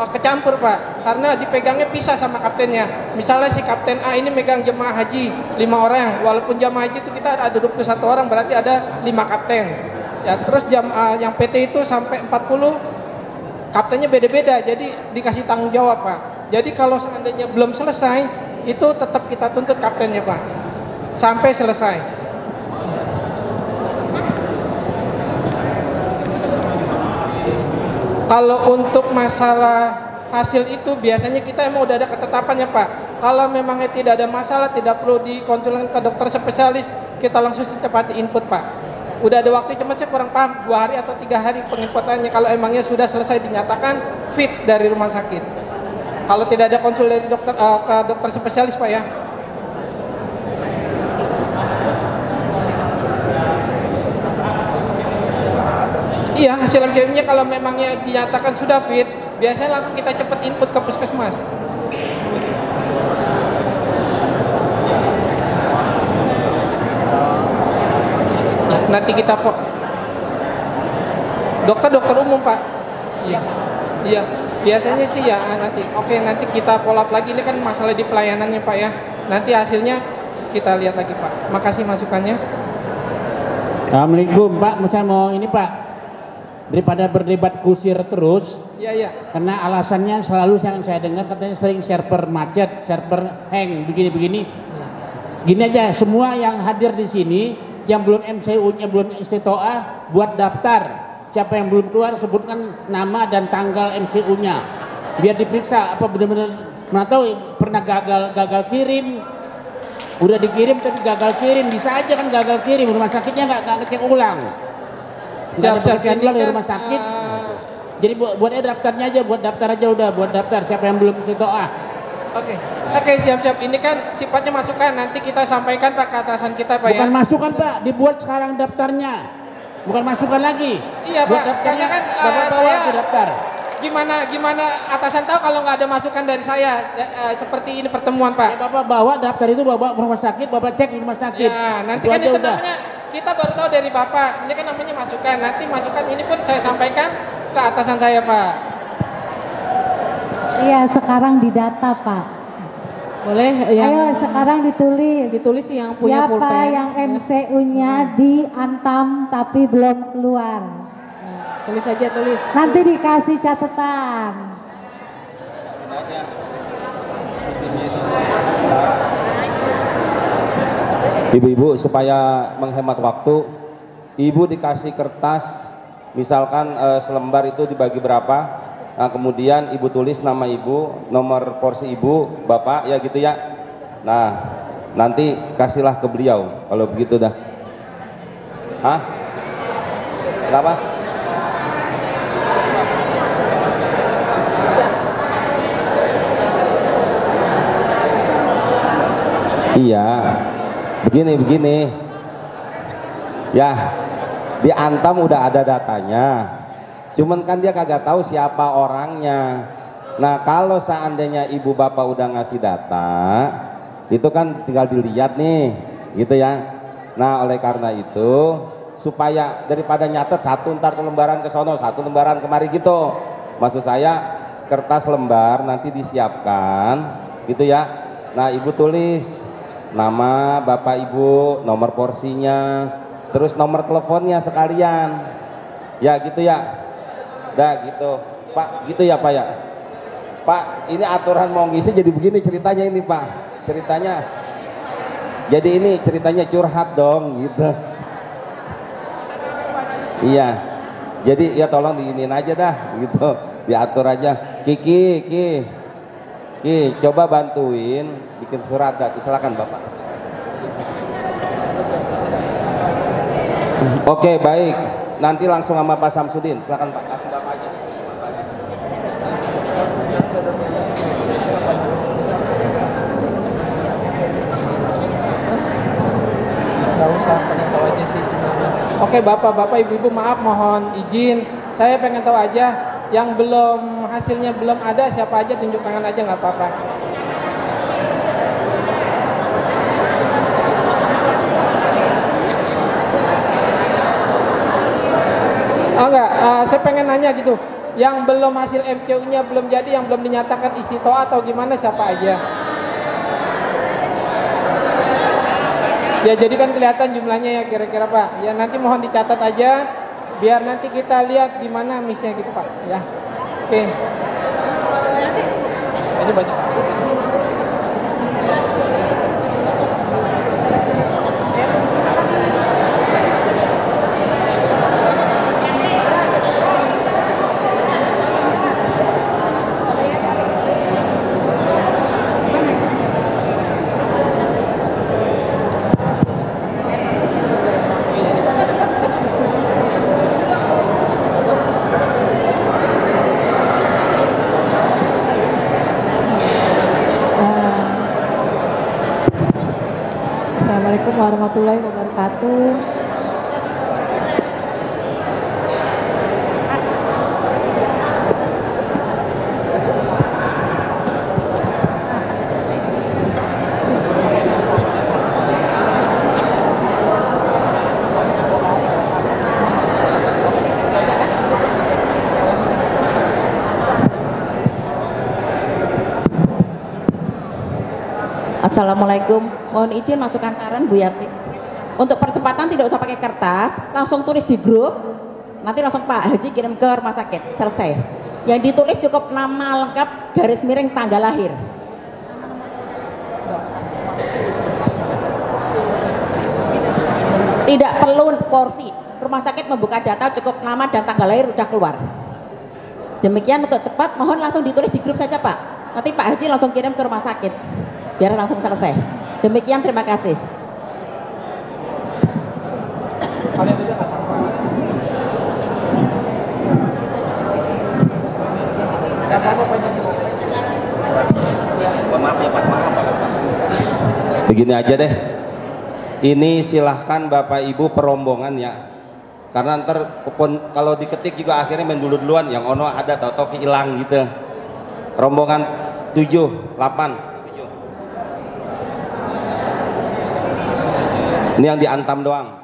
kecampur Pak, karena dipegangnya pisah sama kaptennya. Misalnya si kapten A ini megang jemaah haji 5 orang, walaupun jemaah haji itu kita ada 21 orang, berarti ada 5 kapten. Ya, terus yang PT itu sampai 40, kaptennya beda-beda, jadi dikasih tanggung jawab Pak. Jadi kalau seandainya belum selesai, itu tetap kita tuntut kaptennya Pak, sampai selesai. Kalau untuk masalah hasil itu biasanya kita emang udah ada ketetapannya Pak. Kalau memangnya tidak ada masalah, tidak perlu dikonsulkan ke dokter spesialis, kita langsung secepatnya input Pak. Udah ada waktu, cuma saya kurang paham 2 hari atau 3 hari penginputannya kalau emangnya sudah selesai dinyatakan fit dari rumah sakit. Kalau tidak ada konsul dari dokter ke dokter spesialis Pak ya. Iya, hasil MCU-nya kalau memangnya dinyatakan sudah fit, biasanya langsung kita cepat input ke puskesmas. Nanti kita dokter umum Pak. Iya, biasanya sih ya nanti. Oke, nanti kita follow up lagi, ini kan masalah di pelayanannya Pak ya. Nanti hasilnya kita lihat lagi Pak. Makasih masukannya. Assalamualaikum Pak, saya mau ini Pak. Daripada berdebat kusir terus, iya. Karena alasannya selalu yang saya dengar katanya sering server macet, server hang, begini-begini. Gini aja, semua yang hadir di sini yang belum MCU-nya belum istitoah buat daftar. Siapa yang belum keluar sebutkan nama dan tanggal MCU-nya. Biar diperiksa apa benar-benar, mana tahu pernah gagal kirim. Udah dikirim tapi gagal kirim, bisa aja kan gagal kirim, rumah sakitnya nggak ngecek ulang. Siap-siap di rumah sakit. Jadi buat daftarnya aja, buat daftar aja udah, buat daftar siapa yang belum istitoah. Oke, siap-siap. Ini kan sifatnya masukan, nanti kita sampaikan Pak ke atasan kita Pak. Bukan ya. masukan Pak, dibuat sekarang daftarnya. Bukan masukan lagi. Iya buat Pak, daftarnya, karena kan Bapak bawa saya ke daftar. Gimana atasan tahu kalau nggak ada masukan dari saya seperti ini pertemuan Pak. Ya, Bapak bawa daftar itu, bawa ke rumah sakit, Bapak cek di rumah sakit. Ya, nanti itu kan aja itu udah. namanya kita baru tahu dari Bapak. Ini kan namanya masukan. Nanti masukan ini pun saya sampaikan ke atasan saya Pak. Iya, sekarang didata Pak. Boleh yang Ayo sekarang ditulis yang punya siapa pulpen. yang MCU-nya diantam tapi belum keluar. Tulis aja, tulis. Nanti dikasih catatan. Ibu-ibu supaya menghemat waktu, ibu dikasih kertas, misalkan selembar itu dibagi berapa, nah, kemudian ibu tulis nama ibu, nomor porsi ibu, bapak, ya gitu ya. Nah, nanti kasihlah ke beliau kalau begitu dah. Hah? Kenapa? Iya, begini. Ya, di Antam udah ada datanya. Cuman kan dia kagak tahu siapa orangnya. Nah, kalau seandainya ibu bapak udah ngasih data, itu kan tinggal dilihat nih, gitu ya. Nah, oleh karena itu, supaya daripada nyatet satu ntar lembaran ke sono, satu lembaran kemari gitu. Maksud saya kertas lembar nanti disiapkan, gitu ya. Nah, ibu tulis nama bapak ibu, nomor porsinya, terus nomor teleponnya sekalian. Ya gitu ya. Dah gitu. Pak, gitu ya Pak ya. Pak, ini aturan mau ngisi jadi begini ceritanya ini Pak. Ceritanya. Jadi ini ceritanya curhat dong gitu. Iya. Jadi ya tolong diinin aja dah gitu. Diatur aja. Ki, coba bantuin bikin surat. Silakan Bapak. Oke, baik. Nanti langsung sama Pak Samsudin. Silakan Pak. Langsung Bapak aja. Nggak usah, pengen tahu aja sih. Oke bapak-bapak, ibu-ibu, maaf mohon izin. Saya pengen tahu aja yang belum hasilnya belum ada siapa aja, tunjuk tangan aja nggak apa-apa. Oh enggak, saya pengen nanya gitu. Yang belum hasil MCU-nya belum jadi, yang belum dinyatakan istitoah atau gimana, siapa aja? Ya jadi kan kelihatan jumlahnya ya kira-kira Pak. Ya nanti mohon dicatat aja biar nanti kita lihat di mana misinya gitu Pak ya. Oke. Ini banyak. Assalamualaikum warahmatullahi wabarakatuh. Assalamualaikum, mohon izin masukkan saran Bu Yati. Untuk percepatan tidak usah pakai kertas, langsung tulis di grup. Nanti langsung Pak Haji kirim ke rumah sakit, selesai. Yang ditulis cukup nama lengkap, garis miring tanggal lahir. Tidak perlu porsi. Rumah sakit membuka data, cukup nama dan tanggal lahir udah keluar. Demikian untuk cepat, mohon langsung ditulis di grup saja Pak. Nanti Pak Haji langsung kirim ke rumah sakit, biar langsung selesai. Demikian, terima kasih. Maaf ya Pak, maaf Pak. Begini aja deh. Ini silahkan Bapak Ibu perombongan ya. Karena ntar kalau diketik juga akhirnya main duluan, yang ono ada tau-tau hilang gitu. Rombongan 7, 8. Ini yang diantam doang.